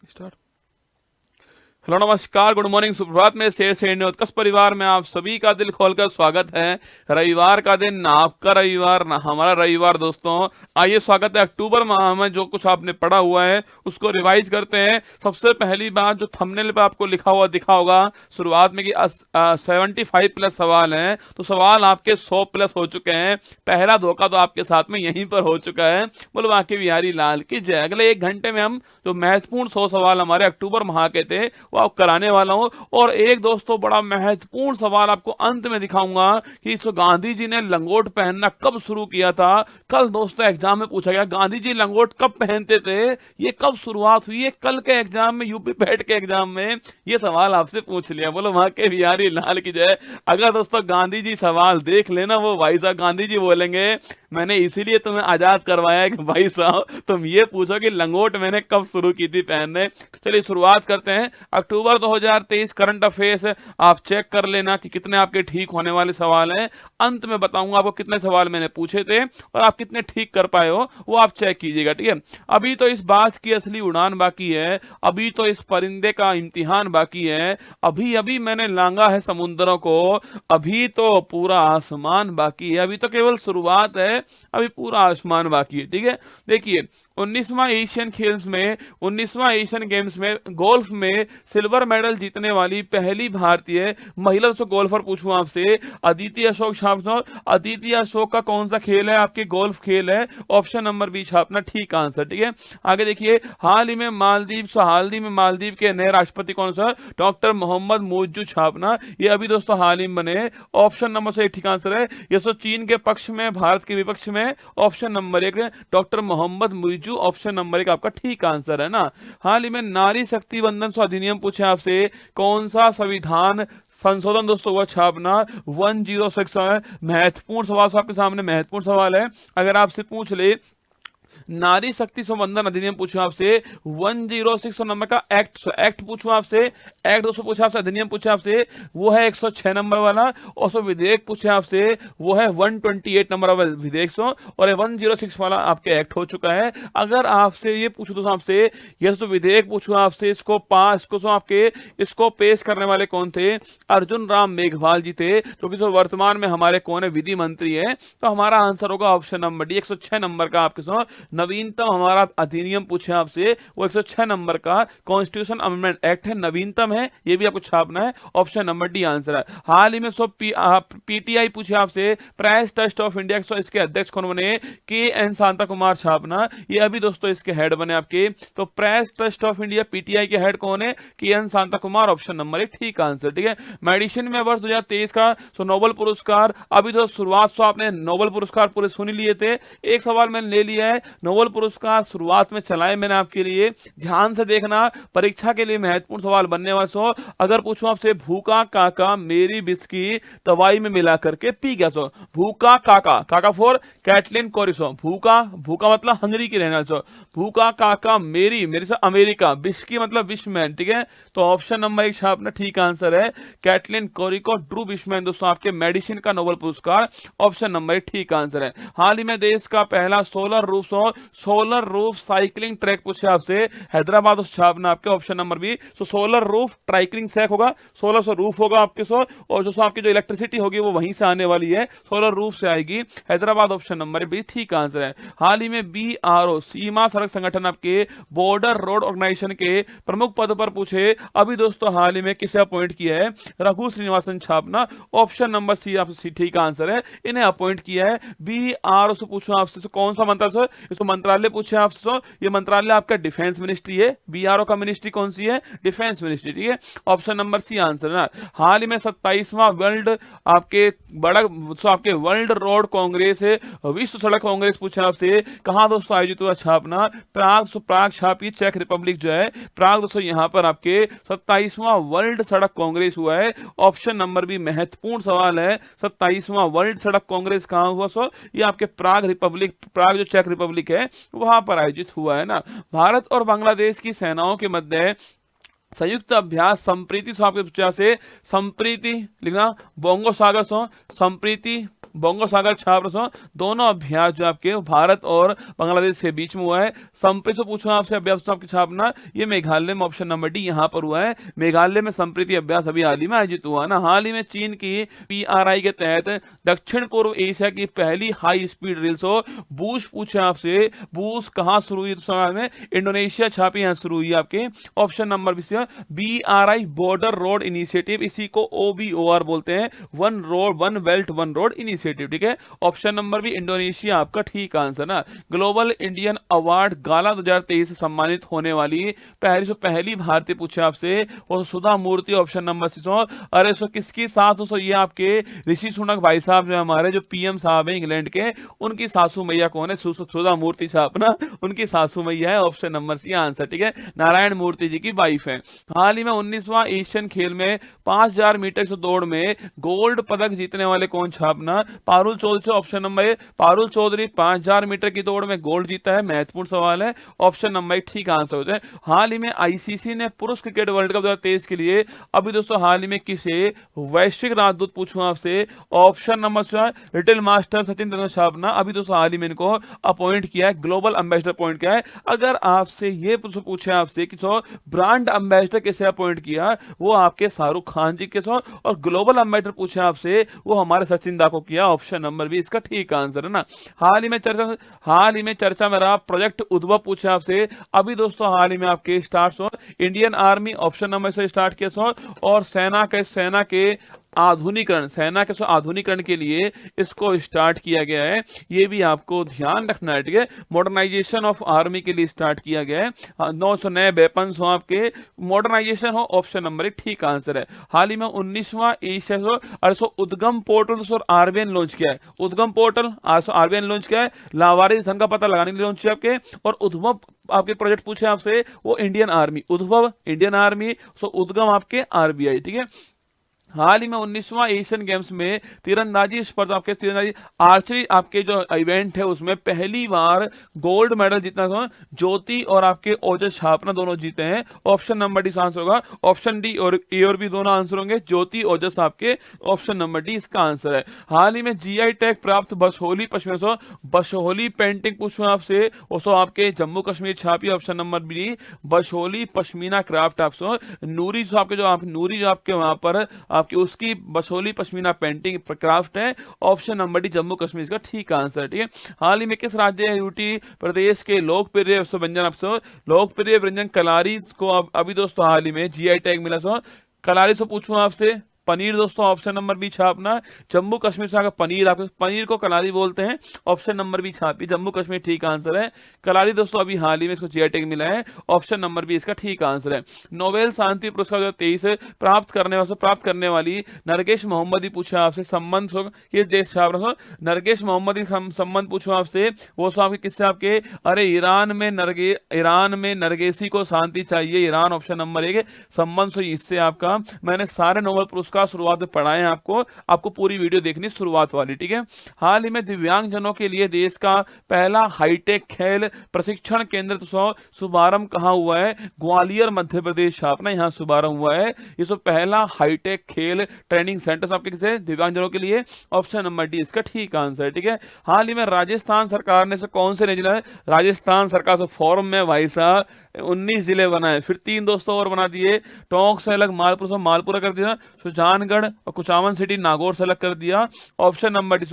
Start. Hello नमस्कार, good morning, सुप्रभात में शेर सैन्य उत्कर्ष परिवार में आप सभी का दिल खोलकर स्वागत है। रविवार का दिन, ना आपका रविवार ना हमारा रविवार। दोस्तों आइए, स्वागत है। अक्टूबर माह में जो कुछ आपने पढ़ा हुआ है उसको रिवाइज करते हैं। सबसे पहली बात, जो थंबनेल पे आपको लिखा हुआ दिखा होगा शुरुआत में कि 75 प्लस सवाल हैं, तो सवाल आपके 100 प्लस हो चुके हैं। पहला धोखा तो आपके साथ में यहीं पर हो चुका है। बोलो बांके बिहारी लाल की जय। अगले 1 घंटे में हम जो महत्वपूर्ण 100 सवाल हमारे अक्टूबर माह के थे वो आप कराने वाला हूं। और एक दोस्तों, बड़ा महत्वपूर्ण सवाल आपको अंत में दिखाऊंगा कि इसको गांधी जी ने लंगोट पहनना कब शुरू किया था। कल दोस्तों एग्जाम में पूछा गया गांधी जी लंगोट कब पहनते थे, ये कब शुरुआत हुई है। कल के एग्जाम में, यूपी पैट के एग्जाम में ये सवाल आपसे पूछ लिया। बोलो वहां के बिहारी लाल की जय। अगर दोस्तों गांधी जी सवाल देख लेना, वो भाई साहब गांधी जी बोलेंगे मैंने इसीलिए तुम्हें आजाद करवाया है कि भाई साहब तुम ये पूछो कि लंगोट मैंने कब शुरू की थी पहनने। चलिए शुरुआत करते हैं। अक्टूबर 2023 करंट अफेयर्स आप चेक कर लेना कि कितने आपके ठीक होने वाले सवाल हैं। अंत में बताऊंगा आपको कितने सवाल मैंने पूछे थे और आप कितने ठीक कर पाए हो, वो आप चेक कीजिएगा, ठीक है। अभी तो इस बात की असली उड़ान बाकी है, अभी तो इस परिंदे का इम्तिहान बाकी है। अभी अभी मैंने लांगा है समुद्रों को, अभी तो पूरा आसमान बाकी है। अभी तो केवल शुरुआत है, अभी पूरा आसमान बाकी है, ठीक है। देखिए 19वां एशियन खेल्स में, 19वां एशियन गेम्स में गोल्फ में सिल्वर मेडल जीतने वाली पहली भारतीय महिला तो गोल्फर पूछूं आपसे, अदिति अशोक छापना। अदिति अशोक का कौन सा खेल है? आपके गोल्फ खेल है। ऑप्शन नंबर बी छापना ठीक आंसर, ठीक है। आगे देखिए, हाल ही में मालदीव के नए राष्ट्रपति कौन सा? डॉक्टर मोहम्मद मुइज्जू छापना। ये अभी दोस्तों हाल ही में बने। ऑप्शन नंबर से ठीक आंसर है। ये सो चीन के पक्ष में, भारत के विपक्ष में। Option number 1 doctor Mohamed Muizzu, option number 1 आपका ठीक आंसर है ना। हाल ही में नारी शक्ति वंदन अधिनियम पूछे आपसे, कौन सा संविधान संशोधन दोस्तों हुआ? छापना 106 है। महत्वपूर्ण सवाल आपके सामने, महत्वपूर्ण सवाल है। अगर आपसे पूछ ले नारी शक्ति संवर्धन अधिनियम पूछूं आपसे, 106 नंबर का एक्ट पूछूं आपसे, एक्ट दोस्तों पूछा आपसे, अधिनियम पूछा आपसे, वो है 106 नंबर वाला। और सो विधेयक पूछे आपसे, वो है 128 नंबर वाला विधेयक सो, और 106 वाला आपके एक्ट हो चुका है। अगर आपसे ये पूछूं दोस्तों आपसे, ये तो विधेयक पूछूं आपसे, इसको पेश करने वाले कौन थे? अर्जुन राम मेघवाल जी थे, जो कि वर्तमान में हमारे कौन है? विधि मंत्री है। तो हमारा आंसर होगा ऑप्शन नंबर डी, 106 नंबर का आपके सो नवीनतम हमारा अधिनियम पूछे आपसे, वो 106 नंबर का कॉन्स्टिट्यूशन अमेंडमेंट एक्ट है, नवीनतम है। ये भी आपको छापना है, ऑप्शन नंबर डी आंसर है। हाल ही में पीटीआई पूछे आपसे, प्रेस ट्रस्ट ऑफ इंडिया, इसके अध्यक्ष कौन बने? के एन शांता कुमार छापना। ये अभी दोस्तों इसके हेड बने आपके। तो press trust of India PTI के हेड कौन है? K N Shanta Kumar, option number 1 ठीक आंसर, ठीक है। मेडिसिन में वर्ष 2023 का नोबेल पुरस्कार, अभी तो शुरुआत आपने नोबेल पुरस्कार पूरे सुन लिए थे। एक सवाल मैंने ले लिया है, नोबेल पुरस्कार शुरुआत में चलाए मैंने आपके लिए, ध्यान से देखना, परीक्षा के लिए महत्वपूर्ण सवाल बनने वाले। सो अगर पूछूं आपसे, भूखा काका मेरी बिस्की दवाई में मिला करके पी गया। सो भूखा काका, काका फॉर कैटलिन कोरिसो, भूखा मतलब हंगरी की रहना। सो भूखा काका मेरी से अमेरिका, बिस्की मतलब विशमैन, ठीक है। तो ऑप्शन नंबर 1 छापना ठीक आंसर है। कैटलिन कोरिको ड्रू विशमैन दोस्तों आपके मेडिसिन का नोबेल पुरस्कार, ऑप्शन नंबर 1 ठीक आंसर है। हाल ही में देश का पहला सोलर रूफ साइकिलिंग ट्रैक पूछे आपसे, हैदराबाद छापना आपके, ऑप्शन नंबर बी। सो सोलर रूफ ट्राइकलिंग ट्रैक होगा, सोलर सो रूफ होगा आपके सो, और जो आपकी जो इलेक्ट्रिसिटी होगी वो वहीं से आने वाली है, सोलर रूफ से आएगी, हैदराबाद, ऑप्शन नंबर बी ठीक आंसर है। हाल ही में बीआरओ सीमा सड़क संगठन आपके बॉर्डर रोड ऑर्गेनाइजेशन के प्रमुख पद पर पूछे, अभी दोस्तों हाल ही में किसे अपॉइंट किया है? रघु श्रीनिवासन छापना, ऑप्शन नंबर सी आपसे ठीक आंसर है, इन्हें अपॉइंट किया है। बीआरओ से पूछो आपसे, कौन सा मंत्रालय? इसको मंत्रालय पूछे आपसे, ये मंत्रालय आपका डिफेंस मिनिस्ट्री है। बीआरओ का मिनिस्ट्री कौन सी है? डिफेंस मिनिस्ट्री, ठीक है। ऑप्शन नंबर सी आंसर ना। हाल ही में 27वां वर्ल्ड आपके वर्ल्ड रोड कांग्रेस है, विश्व सड़क कांग्रेस पूछे आपसे, कहां दोस्तों आयोजित हुआ? छापना प्राग छापी, चेक रिपब्लिक जो है प्राग दोस्तों, यहां पर आपके 27वां वर्ल्ड सड़क कांग्रेस हुआ है। ऑप्शन नंबर बी महत्वपूर्ण सवाल है, 27वां वर्ल्ड सड़क कांग्रेस कहां हुआ? सो ये आपके प्राग जो चेक रिपब्लिक है वहां पर आयोजित हुआ है ना। भारत और बांग्लादेश की सेनाओं के मध्य संयुक्त अभ्यास संप्रीति, आपके से संप्रीति लिखना, बोंगो सागर सो संप्रीति बंगो सागर छाप दोनों अभ्यास जो आपके भारत और बांग्लादेश के बीच में हुआ है। संप्रीति से पूछूं आपसे अभ्यास आपकी छापना, ये मेघालय में ऑप्शन नंबर डी यहाँ पर हुआ है। मेघालय में संप्रीति अभ्यास अभी हाल ही में आयोजित हुआ ना। हाल ही में चीन की PRI के तहत दक्षिण पूर्व एशिया की पहली हाई स्पीड रेल बूश पूछे आपसे, बूश कहाँ शुरू हुई? तो में इंडोनेशिया छापी यहाँ शुरू हुई आपके। Option number BRI border road initiative, इसी को OBOR बोलते हैं, one road one belt one road initiative, ठीक है। ऑप्शन नंबर भी इंडोनेशिया आपका ठीक आंसर ना। ग्लोबल इंडियन अवार्ड गाला 2023 से सम्मानित होने वाली पहली भारतीय पूछे आपसे और सुधा मूर्ति, ऑप्शन नंबर 6। अरे किसकी साथ हो? ये आपके ऋषि सुनक भाई साहब जो हमारे जो PM साहब हैं इंग्लैंड के, उनकी सासू मैया कौन है? सुधा मूर्ति साहब ना, उनकी सासू मैया है, ऑप्शन नंबर सी आंसर, ठीक है। नारायण मूर्ति जी की वाइफ है। हाल ही में 19वां एशियन खेल में 5000 मीटर की दौड़ में गोल्ड पदक जीतने वाले कौन छापना? Parul Chaudhary, option number A. Parul Chaudhary 5000 metre की दौड़ में गोल्ड जीता है, महत्वपूर्ण सवाल है, ऑप्शन नंबर एक ठीक आंसर होता है। हाल ही में ICC ने पुरुष क्रिकेट वर्ल्ड कप 2023 के लिए अभी दोस्तों हाल ही में किसे वैश्विक राजदूत पूछूं आपसे? Option number little master Sachin Tendulkar छापना, अभी दोस्तों हाल ही में इनको अपॉइंट किया है, ग्लोबल एम्बेसडर अपॉइंट किया है। अगर आपसे ये पूछे आपसे कि ब्रांड एम्बेसडर किसे अपॉइंट किया, वो आपके शाहरुख खान जी के और ग्लोबल एम्बेसडर पूछे आपसे, वो हमारे सचिन दा को किया, ऑप्शन नंबर भी इसका ठीक आंसर है ना। हाल ही में चर्चा में रहा प्रोजेक्ट उद्भव पूछे आपसे, अभी दोस्तों हाल ही में आपके start Indian army, option number से स्टार्ट किया और सेना के आधुनिकरण के लिए इसको स्टार्ट किया गया है। ये भी आपको ध्यान रखना है, ठीक है। मॉडर्नाइजेशन ऑफ आर्मी के लिए स्टार्ट किया गया है। 900 नए वेपन्स हो आपके, मॉडर्नाइजेशन हो, ऑप्शन नंबर एक ठीक आंसर है। हाल ही में 19वां एशिया उद्गम पोर्टल और RBN लॉन्च किया है। उद्गम पोर्टल RBN लॉन्च किया है, लावारिस धन का पता लगाने के लिए लॉन्च किया आपके। और उद्भव आपके प्रोजेक्ट पूछे आपसे, वो इंडियन आर्मी, उद्भव इंडियन आर्मी, उद्गम आपके RBI, ठीक है। हाल ही में 19वां एशियन गेम्स में तीरंदाजी स्पर्धा आपके तीरंदाजी आर्चरी आपके जो इवेंट है उसमें पहली बार गोल्ड मेडल जीतना ज्योति और आपके ओजस छापना दोनों जीते हैं, ऑप्शन नंबर डी आंसर होगा। ऑप्शन डी और ए और बी दोनों आंसर होंगे, ज्योति ओजस आपके, ऑप्शन नंबर डी इसका आंसर है। हाल ही में GI टैग प्राप्त बसोहली पश्मीना बसोहली पेंटिंग पूछूं आपसे, उसो आपके जम्मू कश्मीर छापी, option number B Basohli pashmina craft आपसे। नूरी जो आपके वहां पर आपकी उसकी बसोली पश्मीना पेंटिंग क्राफ्ट है, option number D Jammu Kashmir का ठीक आंसर, ठीक है। हाल ही में किस राज्य यूटी प्रदेश के लोकप्रिय व्यंजन कलारी को अभी दोस्तों हाल ही में GI टैग मिला? कलारी से पूछूं आपसे, पनीर दोस्तों, ऑप्शन नंबर बी छापना। जम्मू कश्मीर से आकर पनीर को कलारी बोलते हैं, ऑप्शन नंबर बी छापी, जम्मू कश्मीर ठीक आंसर है। कलारी दोस्तों अभी हाल ही में इसको GI टैग मिला है, ऑप्शन नंबर बी इसका ठीक आंसर है। नोबेल शांति पुरस्कार 2023 प्राप्त करने वाली नरगिस मोहम्मदी पूछे आपसे, संबंध किस देश छाप रहा? नरगिस मोहम्मदी संबंध पूछो आपसे, वो आपके किससे? आपके अरे ईरान में नरगिसी को शांति चाहिए, ईरान, ऑप्शन नंबर 1 संबंध इससे आपका। मैंने सारे नोबेल पुरस्कार शुरुआत में पढ़ाए हैं आपको पूरी वीडियो देखनी शुरुआत वाली, ठीक है। हाल ही में दिव्यांग जनों के लिए देश का पहला हाईटेक खेल प्रशिक्षण केंद्र शुभारंभ कहां हुआ है? ग्वालियर मध्य प्रदेश छापना, यहां शुभारंभ हुआ है। ये पहला हाईटेक खेल ट्रेनिंग सेंटर आपके किसे? दिव्यांग जनों के लिए, ऑप्शन नंबर डी इसका ठीक आंसर है, ठीक है। हाल ही में राजस्थान सरकार ने कौन से जिला है? राजस्थान सरकार से फॉर्म में भाई साहब 19 जिले बनाए, फिर 3 दोस्तों और बना दिए। टोंक से अलग मालपुरा कर दिया, सुजानगढ़ और कुचामन सिटी नागौर से अलग कर दिया, ऑप्शन नंबर डी।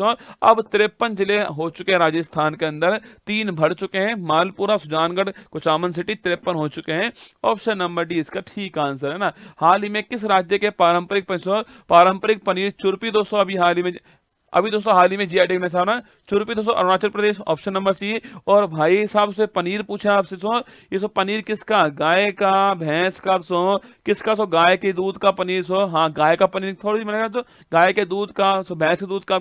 अब 53 जिले हो चुके हैं राजस्थान के अंदर, 3 भर चुके हैं, मालपुरा, सुजानगढ़, कुचामन सिटी, 53 हो चुके हैं, ऑप्शन नंबर डी इसका ठीक आंसर है ना। हाल ही में किस राज्य के पारंपरिक पनीर चुरपी दोस्तों अभी दोस्तों हाल ही में GI टैग में था चुरपी दोस्तों अरुणाचल प्रदेश, ऑप्शन नंबर सी। और भाई साहब से पनीर पूछा आपसे, ये पनीर किसका? गाय का, भैंस का, किसका? गाय के दूध का पनीर, हाँ गाय का पनीर थोड़ी मिलेगा, तो गाय के दूध का, भैंस के दूध का,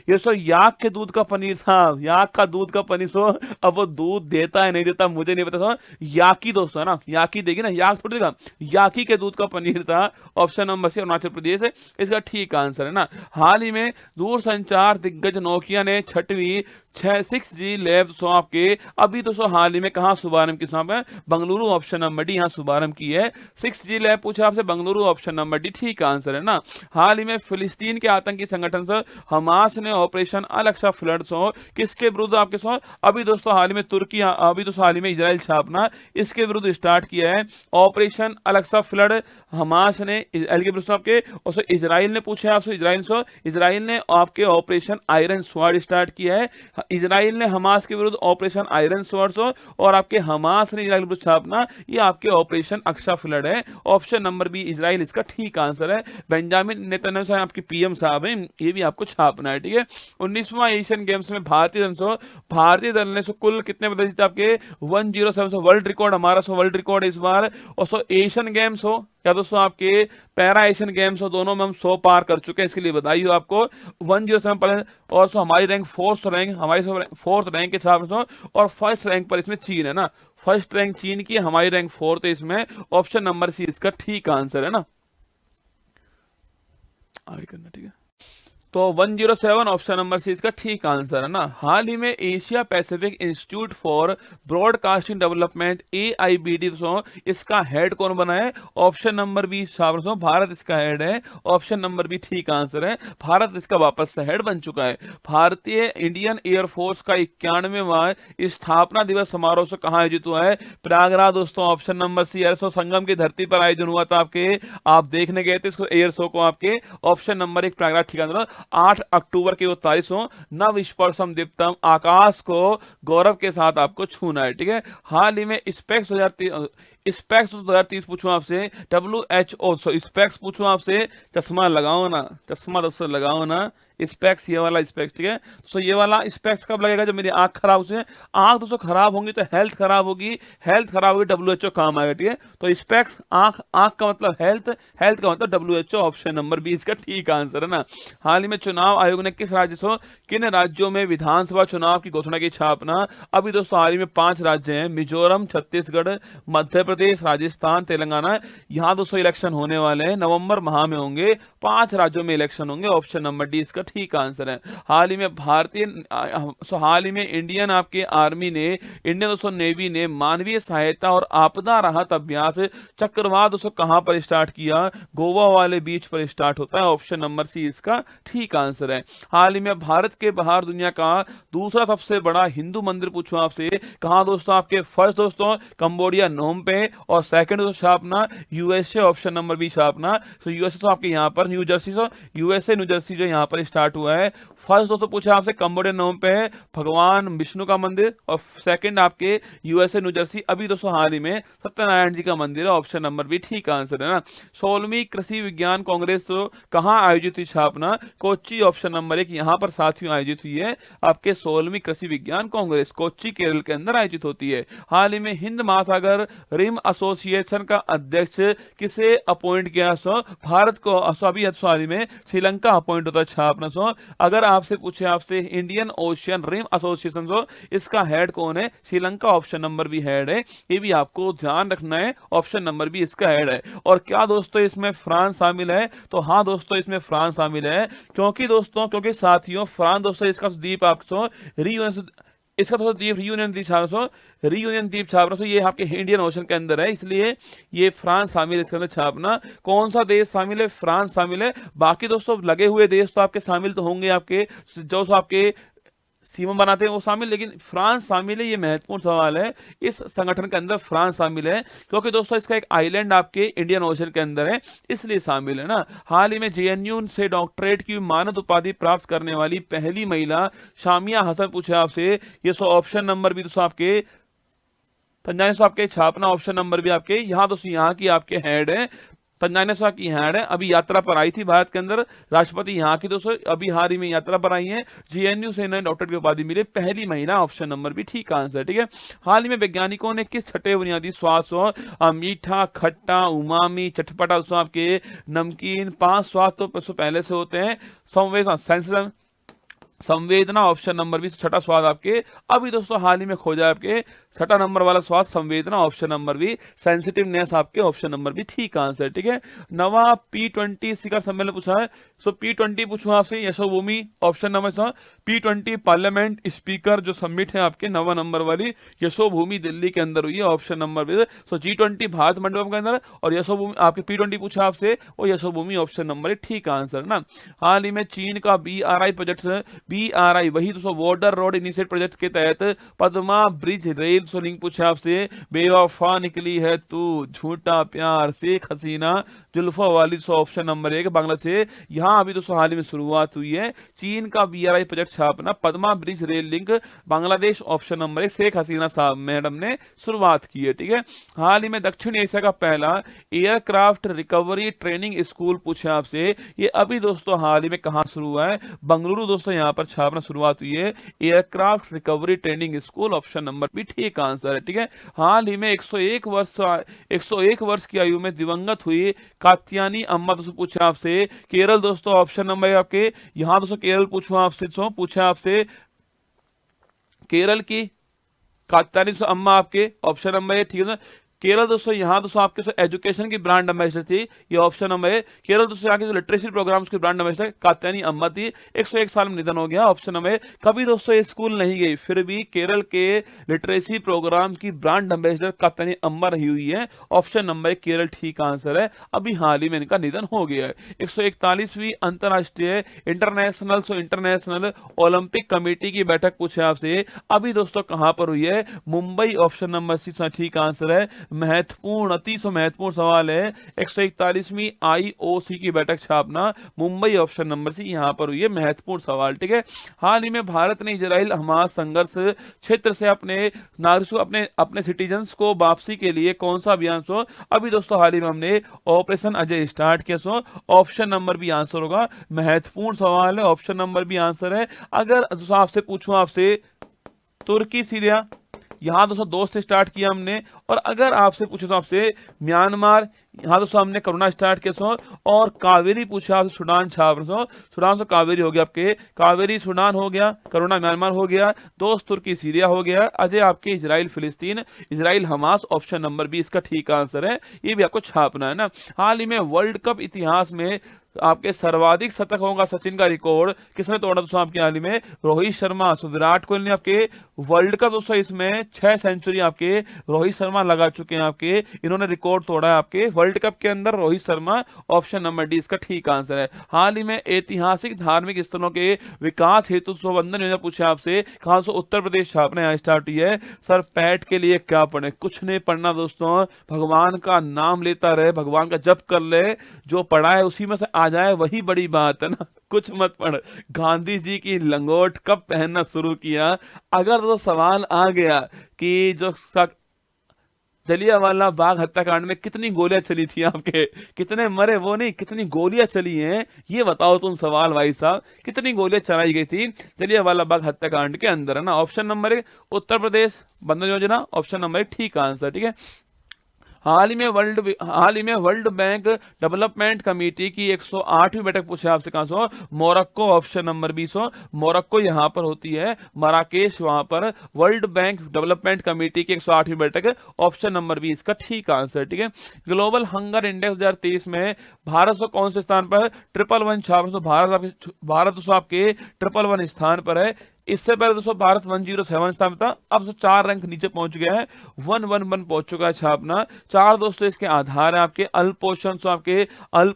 ये याक के दूध का पनीर था, याक का दूध का पनीर। अब वो दूध देता है नहीं देता मुझे नहीं पता, याकी दोस्तों है ना, याकी देगी ना, याक थोड़ी देगा, याकी के दूध का पनीर था, ऑप्शन नंबर सी अरुणाचल प्रदेश है इसका ठीक आंसर है ना। हाल ही में दूरसंचार दिग्गज नोकिया ने 6वीं 6G लैब दोस्तों आपके अभी दोस्तों हाल ही में कहाँ शुभारंभ की है, बंगलुरु, ऑप्शन नंबर डी यहाँ शुभारंभ की है। 6G लैब पूछा आपसे, बंगलुरु, ऑप्शन नंबर डी ठीक आंसर है ना। हाल ही में फिलिस्तीन के आतंकी संगठन से हमास ने ऑपरेशन अल अक्सा फ्लड किसके विरुद्ध आपके अभी दोस्तों हाल ही में तुर्की, अभी दोस्तों हाल ही में इजराइल छापना इसके विरुद्ध स्टार्ट किया है ऑपरेशन अल अक्सा फ्लड। हमास ने इजराइल के विरुद्ध आपके, और इजराइल ने पूछा है आपसे, इजराइल ने आपके ऑपरेशन आयरन स्वॉर्ड स्टार्ट किया है। इजराइल ने हमास के विरुद्ध ऑपरेशन आयरन स्वॉर्ड और आपके हमास ने इजराइल के विरुद्ध छापना, ये आपके ऑपरेशन अक्सा फ्लड है। ऑप्शन नंबर बी इजराइल इसका ठीक आंसर है। बेंजामिन नेतन्याहू साहब आपके पीएम साहब हैं, ये भी आपको छापना है, ठीक है। 19वां एशियन गेम्स में भारतीय दल ने कुल कितने मेडल जीते आपके 107 वर्ल्ड रिकॉर्ड, हमारा वर्ल्ड रिकॉर्ड इस बार। और एशियन गेम्स हो या दोस्तों आपके पैरा एशियन गेम्स हो, दोनों में हम 100 पार कर चुके हैं, इसके लिए बधाई हो आपको। 107 पर और हमारी रैंक फोर्थ रैंक के हिसाब से, और फर्स्ट रैंक पर इसमें चीन है ना, फर्स्ट रैंक चीन की, हमारी रैंक फोर्थ है इसमें। ऑप्शन नंबर सी इसका ठीक आंसर है ना, आगे करना, ठीक है। तो 107 ऑप्शन नंबर सी इसका ठीक आंसर है ना। हाल ही में Asia Pacific institute for broadcasting development AIBD इसका हेड कौन बना है, ऑप्शन नंबर बी भारत इसका हेड है। ऑप्शन नंबर बी ठीक आंसर है, भारत इसका वापस से हेड बन चुका है। भारतीय इंडियन एयरफोर्स का 91वां स्थापना दिवस समारोह से कहाँ आयोजित हुआ है, प्रयागराज दोस्तों, option number C. Air show Sangam की धरती पर आयोजन हुआ था आपके, आप देखने गए थे इसको एयर शो को आपके। ऑप्शन नंबर 1 प्रयागराज ठीक आंसर। 8 अक्टूबर की वो तारीख हो, नव स्पर्शम दीप्तम, आकाश को गौरव के साथ आपको छूना है, ठीक है। हाल ही में स्पेक्स 2030 पूछूं आपसे, WHO स्पेक्स पूछूं आपसे, चश्मा लगाओ ना, चश्मा दोस्तों लगाओ ना, स्पेक्स, ये वाला स्पेक्स, ठीक है। तो ये वाला स्पेक्स कब लगेगा, जब मेरी आंख खराब हो, आंख दोस्तों खराब होंगी तो हेल्थ खराब होगी, हेल्थ खराब होगी WHO काम आएगा, ठीक है। तो स्पेक्स आंख, आंख का मतलब हेल्थ, हेल्थ का मतलब WHO, ऑप्शन नंबर बी इसका ठीक आंसर है ना। हाल ही में चुनाव आयोग ने किस राज्य से, किन राज्यों में विधानसभा चुनाव की घोषणा की छापना, अभी दोस्तों हाल ही में 5 राज्य हैं, मिजोरम, छत्तीसगढ़, मध्य प्रदेश, राजस्थान, तेलंगाना। यहाँ दोस्तों इलेक्शन होने वाले हैं, नवंबर माह में होंगे, 5 राज्यों में इलेक्शन होंगे, ऑप्शन नंबर डी इसका ठीक आंसर है। हाल ही में इंडियन आपके आर्मी ने, इंडियन दोस्तों नेवी ने मानवीय सहायता और आपदा राहत अभ्यास चक्रवात दोस्तों कहां पर स्टार्ट किया, गोवा वाले बीच पर स्टार्ट होता है, ऑप्शन नंबर सी इसका ठीक आंसर है। हाल ही में भारत के बाहर दुनिया का दूसरा सबसे बड़ा हिंदू मंदिर पूछूं आपसे, कहां दोस्तों आपके, फर्स्ट दोस्तों कंबोडिया नोम पे, और सेकंड दोस्तों छापना USA, ऑप्शन नंबर बी छापना। तो USA तो आपके यहाँ पर new Jersey, USA new Jersey जो यहाँ पर स्टार्ट हुआ है। फर्स्ट दोस्तों पूछा आपसे कंबोडिया नोम पे है भगवान विष्णु का मंदिर, और सेकंड आपके USA न्यू जर्सी, अभी दोस्तों हाल ही में सत्यनारायण जी का मंदिर है, ऑप्शन नंबर बी ठीक आंसर है ना। 16वीं कृषि विज्ञान कांग्रेस तो कहाँ आयोजित हुई छापना, कोच्चि, ऑप्शन नंबर 1 यहाँ पर साथियों आयोजित हुई है आपके 16वीं कृषि विज्ञान कांग्रेस, कोच्चि केरल के अंदर आयोजित होती है। हाल ही में हिंद महासागर रिम एसोसिएशन का अध्यक्ष किसे अपॉइंट किया, भारत को, अभी हाल ही में श्रीलंका अपॉइंट होता है छापना। अगर आपसे पूछे आपसे इंडियन ओशियन रिम एसोसिएशन इसका हेड कौन है, Sri Lanka, option number B head है, ये भी आपको ध्यान रखना है, ऑप्शन नंबर बी इसका हेड है। और क्या दोस्तों इसमें फ्रांस शामिल है, तो हाँ दोस्तों इसमें फ्रांस शामिल है, क्योंकि साथियों फ्रांस दोस्तों इसका द्वीप आपको रीयूनियन द्वीप छापना, ये आपके इंडियन ओशन के अंदर है, इसलिए ये फ्रांस शामिल है इसके अंदर छापना। कौन सा देश शामिल है, फ्रांस शामिल है। बाकी दोस्तों लगे हुए देश तो आपके शामिल तो होंगे, आपके जो आपके सीमा बनाते हैं वो शामिल, लेकिन फ्रांस शामिल है, ये महत्वपूर्ण सवाल है। इस संगठन के अंदर फ्रांस शामिल है क्योंकि दोस्तों इसका एक आइलैंड आपके इंडियन ओशन के अंदर है, इसलिए शामिल है ना। हाल ही में JNU से डॉक्टरेट की मानद उपाधि प्राप्त करने वाली पहली महिला शामिया हसन पूछे आपसे, ये ऑप्शन नंबर भी दोस्तों आपके तंजानिया से आपके छापना, ऑप्शन नंबर भी आपके यहाँ दोस्तों यहाँ की आपके हेड है, तंजानिया की हैंड है, अभी यात्रा पर आई थी भारत के अंदर, राष्ट्रपति यहाँ की दोस्तों अभी हाल ही में यात्रा पर आई है। JNU से इन्हें डॉक्टरेट की उपाधि मिली, पहली महिला, ऑप्शन नंबर भी ठीक आंसर, ठीक है। हाल ही में वैज्ञानिकों ने किस छठे बुनियादी स्वाद, मीठा, खट्टा, उमामी, चटपटा, आपके नमकीन, 5 स्वाद तो पहले से होते हैं, संवेद सेंस संवेदना ऑप्शन नंबर 20 छठा स्वाद आपके अभी दोस्तों हाल ही में खोजा है आपके छठा नंबर वाला स्वाद संवेदना ऑप्शन नंबर बी, सेंसिटिवनेस आपके ऑप्शन नंबर बी ठीक आंसर। ठीक है, नवा P20 शिखर सम्मेलन पूछा है, सो P20 पूछूं आपसे Yashobhoomi option number P20 parliament speaker जो समिट है आपके नवा नंबर वाली यशोभूमि दिल्ली के अंदर हुई है ऑप्शन नंबर बी। सो G20 भारत मंडपम के अंदर और यशोभूमि आपके P20 पूछा आपसे वो यशोभूमि ऑप्शन नंबर ठीक आंसर ना। हाल ही में चीन का BRI प्रोजेक्ट BRI वही दोस्तों बॉर्डर रोड इनिशिएटिव प्रोजेक्ट के तहत पद्मा ब्रिज रेल लिंक पूछा आपसे, बेवफा निकली है तू झूठा प्यार शेख हसीना जुल्फा वाली ऑप्शन नंबर 1 बांग्लादेश। यहाँ अभी दोस्तों हाल ही में शुरुआत हुई है चीन का BRI प्रोजेक्ट छापना Padma bridge rail link Bangladesh option number 1 Sheikh Hasina साहब मैडम ने शुरुआत की है। ठीक है, हाल ही में दक्षिण एशिया का पहला एयरक्राफ्ट रिकवरी ट्रेनिंग स्कूल पूछे आपसे, ये अभी दोस्तों हाल ही में कहाँ शुरू हुआ है, बंगलुरु दोस्तों यहाँ पर छापना शुरुआत हुई है aircraft recovery training school option number भी ठीक आंसर है। ठीक है, हाल ही में 101 वर्ष की आयु में दिवंगत हुई कात्यायनी अम्मा दोस्तों पूछे आपसे, केरल दोस्तों ऑप्शन नंबर आपके यहाँ दोस्तों केरल पूछा आपसे केरल की कात्यायनी अम्मा आपके ऑप्शन नंबर है। ठीक है, केरल दोस्तों यहाँ दोस्तों आपके एजुकेशन की ब्रांड एम्बेसडर थी, ये ऑप्शन नंबर है। केरल दोस्तों यहाँ के जो लिटरेसी प्रोग्राम्स की ब्रांड एम्बेसडर कात्यायनी अम्मा थी, 101 साल में निधन हो गया ऑप्शन नंबर है। कभी दोस्तों ये स्कूल नहीं गई फिर भी केरल के लिटरेसी प्रोग्राम की ब्रांड एम्बेसडर कात्यायनी अम्मा रही हुई है ऑप्शन नंबर केरल ठीक आंसर है। अभी हाल ही में इनका निधन हो गया है। 141वीं अंतरराष्ट्रीय इंटरनेशनल ओलंपिक कमेटी की बैठक पूछे आपसे, अभी दोस्तों कहां पर हुई है, मुंबई ऑप्शन नंबर सी ठीक आंसर है। महत्वपूर्ण अति महत्वपूर्ण सवाल है, 141वीं IOC की बैठक छापना मुंबई ऑप्शन नंबर सी यहां पर हुई है महत्वपूर्ण सवाल। ठीक है, हाल ही में भारत ने इजराइल हमास संघर्ष क्षेत्र से अपने नागरिकों अपने सिटीजन्स को वापसी के लिए कौन सा अभियान अभी दोस्तों हाल ही में हमने ऑपरेशन अजय स्टार्ट किया ऑप्शन नंबर भी आंसर होगा। महत्वपूर्ण सवाल है, ऑप्शन नंबर भी आंसर है। अगर आपसे पूछूं आपसे तुर्की सीरिया यहाँ दोस्तों 2 से स्टार्ट किया हमने, और अगर आपसे पूछे तो आपसे म्यांमार यहाँ दोस्तों हमने करुणा स्टार्ट किया और कावेरी पूछा आपसे सूडान सूडान से कावेरी हो गया आपके, कावेरी सूडान हो गया, करुणा म्यांमार हो गया, दोस्त तुर्की सीरिया हो गया, अजय आपके इजराइल फिलिस्तीन, Israel Hamas option number B इसका ठीक आंसर है। ये भी आपको छापना है ना। हाल ही में वर्ल्ड कप इतिहास में आपके सर्वाधिक शतक होगा सचिन का रिकॉर्ड किसने तोड़ा दोस्तों आपके हाल ही में, रोहित शर्मा। विराट कोहली ने आपके वर्ल्ड कप दोस्तों इसमें 6 सेंचुरी आपके रोहित शर्मा लगा चुके हैं आपके, इन्होंने रिकॉर्ड तोड़ा है आपके वर्ल्ड कप के अंदर Rohit Sharma option number D इसका ठीक आंसर है। हाल ही में ऐतिहासिक धार्मिक स्थलों के विकास हेतु संबंधन योजना पूछे आपसे, कहां से, उत्तर प्रदेश छापने यहाँ स्टार्ट हुई है। सर पैट के लिए क्या पढ़े, कुछ नहीं पढ़ना दोस्तों, भगवान का नाम लेता रहे, भगवान का जप कर ले, जो पढ़ा है उसी में से आ जाए वही बड़ी बात है ना, कुछ मत पढ़। गांधी जी की लंगोट कब पहनना शुरू किया, अगर तो सवाल आ गया कि जो जलियांवाला बाग हत्याकांड में कितनी गोलियां चली थी आपके, कितने मरे वो नहीं, कितनी गोलियां चली हैं ये बताओ तुम सवाल भाई साहब, कितनी गोलियां चलाई गई थी जलियांवाला बाग हत्याकांड के अंदर है ना। ऑप्शन नंबर 1 उत्तर प्रदेश बंधन योजना ऑप्शन नंबर 1 ठीक आंसर। ठीक है, हाल ही में वर्ल्ड बैंक डेवलपमेंट कमेटी की 108वीं बैठक पूछे आपसे कहां से, मोरक्को ऑप्शन नंबर 20 मोरक्को यहां पर होती है, मराकेश वहां पर वर्ल्ड बैंक डेवलपमेंट कमेटी की 108वीं बैठक ऑप्शन नंबर 20 इसका ठीक आंसर। ठीक है, ग्लोबल हंगर इंडेक्स 2023 में भारत को कौन से स्थान पर, 111 छाप भारत आपके 111 स्थान पर है। इससे पहले दोस्तों भारत 107 स्थान था, अब तो 4 रैंक नीचे पहुंच गया है, 111 पहुंच चुका है छापना। 4 दोस्तों इसके आधार है आपके अल्प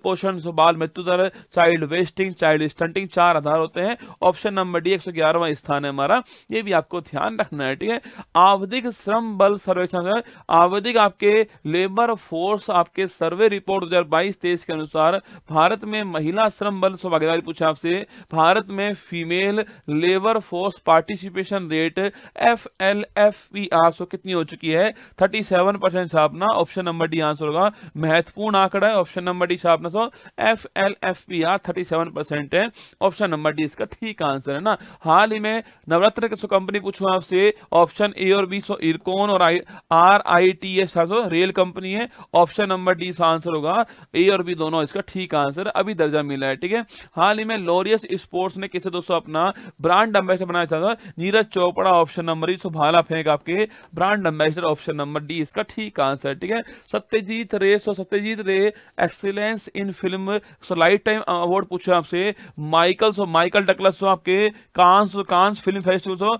पोषण बाल मृत्यु दर, चाइल्ड वेस्टिंग, चाइल्ड स्टंटिंग, 4 आधार होते हैं। ऑप्शन नंबर डी 111वां स्थान है हमारा, ये भी आपको ध्यान रखना है। ठीक है, आवधिक श्रम बल सर्वेक्षण, आवधिक आपके लेबर फोर्स आपके सर्वे रिपोर्ट 2022-23 के अनुसार भारत में महिला श्रम बल भागीदारी पूछा आपसे, भारत में female labour force participation rate FLFPR सो कितनी हो चुकी है 37% छापना, ऑप्शन नंबर डी आंसर होगा। महत्वपूर्ण आंकड़ा है, ऑप्शन नंबर डी छापना। सो FLFPR 37% है, ऑप्शन नंबर डी इसका ठीक आंसर है ना। हाल ही में नवरत्न की कंपनी पूछूं आपसे, ऑप्शन ए और बी सो इरकॉन और RITS रेल कंपनी है, ऑप्शन नंबर डी इसका आंसर होगा। ए और बी दोनों इसका ठीक आंसर, अभी दर्जा मिला है, ठीक है। हाल ही में लॉरियस स्पोर्ट्स ने किसे दोस्तों अपना ब्रांड एम्बेसडर बनाया था? Neeraj Chopra, option number E. So भाला फेंक आपके brand ambassador, option number D इसका ठीक आंसर है, ठीक है। Satyajit Ray excellence in film lifetime award पूछा आपसे। माइकल डगलस आपके कांस फिल्म फेस्टिवल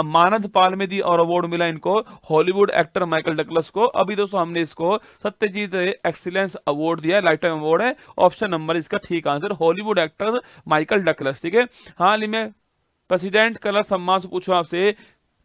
मानद पाल्मे और अवार्ड मिला इनको, हॉलीवुड एक्टर माइकल डगलस को। अभी दोस्तों हमने इसको सत्यजीत रे एक्सीलेंस अवार्ड दिया है, लाइफ टाइम अवार्ड है, ऑप्शन नंबर इसका ठीक answer Hollywood actor Michael Douglas, ठीक है। हाल ही में प्रेसिडेंट कलर सम्मान से पूछो आपसे,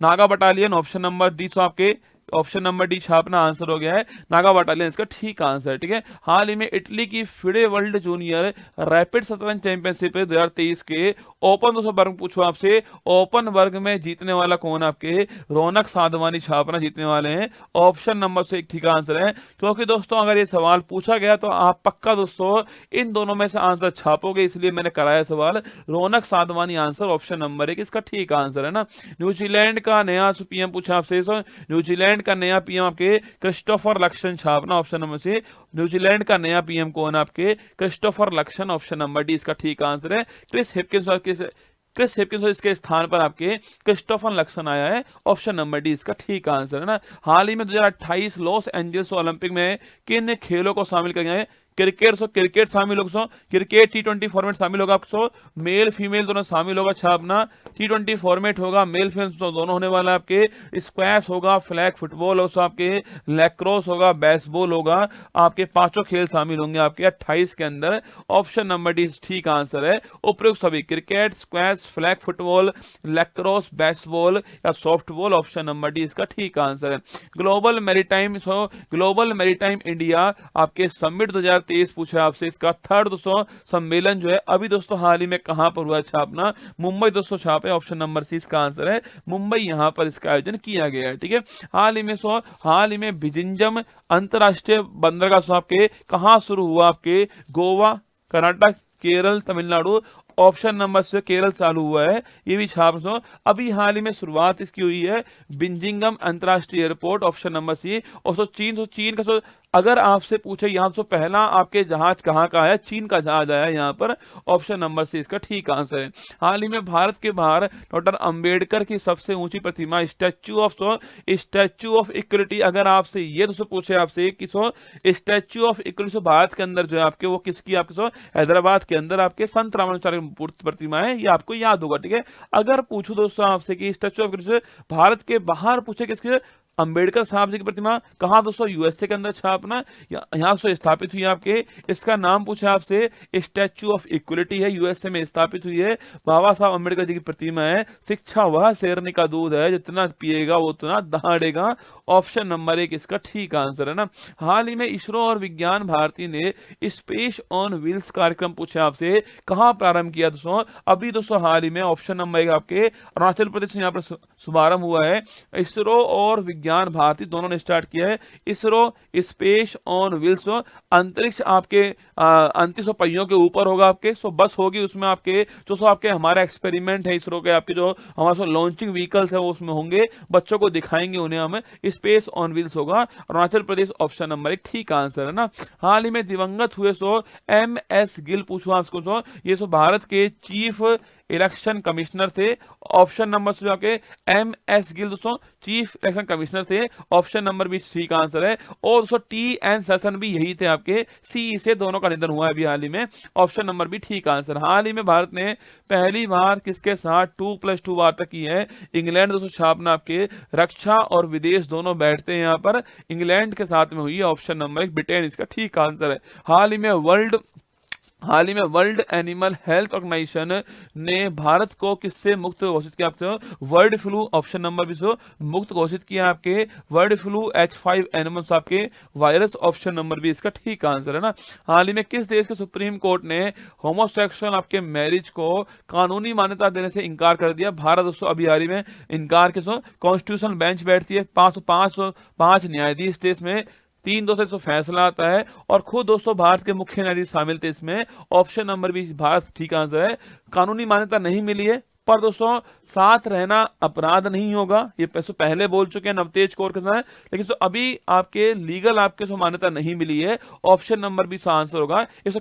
Naga battalion, option number D. So आपके ऑप्शन नंबर डी छापना आंसर हो गया है, नागा बटालियन इसका ठीक आंसर है, ठीक है। हाल ही में इटली की फिडे वर्ल्ड जूनियर रैपिड शतरंज चैंपियनशिप 2023 के ओपन 200 वर्ग पूछो आपसे, ओपन वर्ग में जीतने वाला कौन? आपके रौनक साधवानी छापना जीतने वाले हैं, ऑप्शन नंबर से एक ठीक आंसर है। क्योंकि दोस्तों अगर ये सवाल पूछा गया तो आप पक्का दोस्तों इन दोनों में से आंसर छापोगे, इसलिए मैंने कराया सवाल। रौनक साधवानी आंसर ऑप्शन नंबर एक इसका ठीक आंसर है ना। न्यूजीलैंड का नया पीएम पूछा आपसे, न्यूजीलैंड का नया पीएम आपके क्रिस्टोफर लक्सन छापना, ऑप्शन नंबर सी। न्यूजीलैंड का नया पीएम कौन? आपके Christopher Luxon, option number D इसका ठीक आंसर है। क्रिस हिपकिंस इसके स्थान पर आपके क्रिस्टोफर लक्सन आया है, ऑप्शन नंबर डी इसका ठीक आंसर है ना। हाल ही में 2028 लॉस एंजल्स ओलंपिक में किन खेलों को शामिल किया गया है? क्रिकेट शामिल होगा, क्रिकेट T20 फॉर्मेट शामिल होगा आपको, मेल फीमेल दोनों शामिल होगा छापना। T20 फॉर्मेट होगा, मेल फीमेल दोनों होने वाला है आपके। स्क्वैश होगा, फ्लैग फुटबॉल होगा आपके, लैक्रोस होगा, बेसबॉल होगा, आपके पांचों खेल शामिल होंगे आपके 28 के अंदर, ऑप्शन नंबर डी ठीक आंसर है। उपयुक्त सभी cricket, squash, flag football, lacrosse, baseball या सॉफ्टबॉल, ऑप्शन नंबर डी इसका ठीक आंसर है। ग्लोबल मैरीटाइम इंडिया आपके समिट 2023 पूछा आपसे, इसका थर्ड दोस्तों सम्मेलन जो है अभी दोस्तों हाल ही में कहां पर हुआ छापना? मुंबई दोस्तों छापे, ऑप्शन नंबर सी इसका आंसर है, मुंबई यहां पर इसका आयोजन किया गया है, ठीक है। हाल ही में बिजिंजम अंतरराष्ट्रीय बंदरगाह आपके कहां शुरू हुआ? आपके गोवा, कर्नाटक, केरल, तमिलनाडु, ऑप्शन नंबर से केरल चालू हुआ है, ये भी छाप दो। अभी हाल ही में शुरुआत इसकी हुई है बिजिंगम अंतरराष्ट्रीय एयरपोर्ट, ऑप्शन नंबर सी। और चीन का अगर आपसे पूछे यहाँ से पहला आपके जहाज कहाँ का है? चीन का जहाज आया है यहाँ पर, ऑप्शन नंबर सी इसका ठीक आंसर है। हाल ही में भारत के बाहर डॉक्टर अंबेडकर की सबसे ऊंची प्रतिमा स्टैच्यू ऑफ इक्वलिटी, अगर आपसे ये दोस्तों पूछे आपसे कि स्टैच्यू ऑफ इक्वलिटी भारत के अंदर जो है आपके वो किसकी? आपके हैदराबाद के अंदर आपके संत रामानुजाचार्य प्रतिमा है, ये आपको याद होगा, ठीक है। अगर पूछो दोस्तों आपसे कि स्टैच्यू ऑफ इक्वलिटी भारत के बाहर पूछे किसके? अंबेडकर साहब जी की प्रतिमा कहां दोस्तों? यूएसए के अंदर छापना, यहां से स्थापित हुई आपके। इसका नाम पूछा आपसे, स्टैच्यू ऑफ इक्वलिटी है, यूएसए में स्थापित हुई है। बाबा साहब अंबेडकर जी की प्रतिमा है। शिक्षा वह शेरनी का दूध है, जितना पिएगा वो उतना दहाड़ेगा, ऑप्शन नंबर एक इसका ठीक आंसर है ना। हाल ही में इसरो और विज्ञान भारती ने स्पेस ऑन व्हील्स कार्यक्रम पूछा आपसे, कहां प्रारंभ किया दोस्तों? अभी दोस्तों हाल ही में, ऑप्शन नंबर एक आपके अरुणाचल प्रदेश में यहाँ पर शुभारंभ हुआ है। इसरो और विज्ञान भारती दोनों ने स्टार्ट किया है। इसरो स्पेस ऑन व्हील्स, अंतरिक्ष आपके 29 पहियों के ऊपर होगा आपके, बस होगी उसमें आपके जो आपके हमारा एक्सपेरिमेंट है इसरो के, आपके जो हमारे लॉन्चिंग व्हीकल्स है वो उसमें होंगे, बच्चों को दिखाएंगे उन्हें हम, स्पेस ऑन व्हील्स होगा, अरुणाचल प्रदेश, ऑप्शन नंबर एक ठीक आंसर है ना। हाल ही में दिवंगत हुए MS गिल पूछो आपको, ये भारत के चीफ इलेक्शन कमिश्नर थे, ऑप्शन नंबर से जाके MS गिल दोस्तों चीफ इलेक्शन कमिश्नर थे, ऑप्शन नंबर भी ठीक आंसर है। और दोस्तों TN सेशन भी यही थे आपके, CE से दोनों का निधन हुआ है अभी हाल ही में, ऑप्शन नंबर भी ठीक आंसर। हाल ही में भारत ने पहली बार किसके साथ 2+2 वार्ता की है? इंग्लैंड दोस्तों छापना आपके, रक्षा और विदेश दोनों बैठते हैं यहाँ पर, इंग्लैंड के साथ में हुई है, ऑप्शन नंबर एक ब्रिटेन इसका ठीक आंसर है। हाल ही में हाल ही में वर्ल्ड एनिमल हेल्थ ऑर्गेनाइजेशन ने भारत को किससे मुक्त घोषित किया? आपके वर्ड फ्लू ऑप्शन नंबर भी सो मुक्त घोषित किया आपके वर्ड फ्लू H5N1 आपके वायरस ऑप्शन नंबर भी इसका ठीक आंसर है ना। हाल ही में किस देश के सुप्रीम कोर्ट ने होमोसेक्सुअल आपके मैरिज को कानूनी मान्यता देने से इनकार कर दिया? भारत दोस्तों अभी हाल ही में इनकार के सो कॉन्स्टिट्यूशन बेंच बैठती है, 505 न्यायाधीश देश में 3-2 से इसको फैसला आता है और खुद दोस्तों भारत के मुख्य न्यायाधीश शामिल थे इसमें। ऑप्शन नंबर भी भारत ठीक आंसर है। कानूनी मान्यता नहीं मिली है, पर दोस्तों साथ रहना अपराध नहीं होगा, ये पहले बोल चुके हैं नवतेज कौर के साथ, लेकिन तो अभी आपके लीगल आपके सो मान्यता नहीं मिली है। ऑप्शन नंबर भी आंसर होगा। इस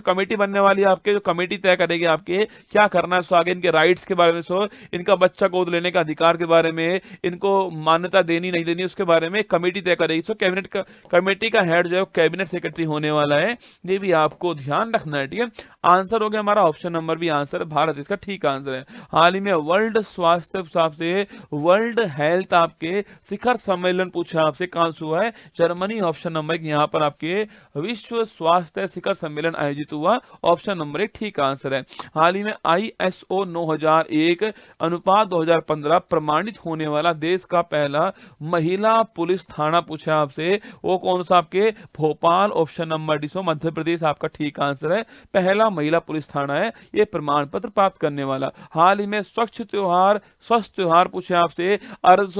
कमेटी बनने वाली है आपके, जो कमेटी तय करेगी आपके क्या करना है सो आगे, इनके राइट्स के बारे में, सो इनका बच्चा गोद लेने का अधिकार के बारे में, इनको मान्यता देनी नहीं देनी उसके बारे में कमेटी तय करेगी। सो कैबिनेट का कमेटी का हेड जो है कैबिनेट सेक्रेटरी होने वाला है, ये भी आपको ध्यान रखना है। ठीक है, आंसर हो गया हमारा ऑप्शन नंबर भी आंसर है, भारत इसका ठीक आंसर है। हाल ही में वर्ल्ड स्वास्थ्य हिसाब से वर्ल्ड हेल्थ आपके शिखर सम्मेलन पूछा आपसे कहां से हुआ है? जर्मनी ऑप्शन नंबर यहाँ पर आपके विश्व स्वास्थ्य शिखर सम्मेलन आयोजित हुआ, ऑप्शन नंबर 1 ठीक आंसर है। हाल ही में ISO 9001 अनुपात 2015 प्रमाणित होने वाला देश का पहला महिला पुलिस थाना पूछा आपसे, वो कौन सा? आपके Bhopal option number D Madhya Pradesh आपका ठीक आंसर है। पहला महिला पुलिस थाना है ये प्रमाण पत्र प्राप्त करने वाला। हाल ही में स्वच्छ त्योहार स्वस्थ त्योहार पूछे आपसे,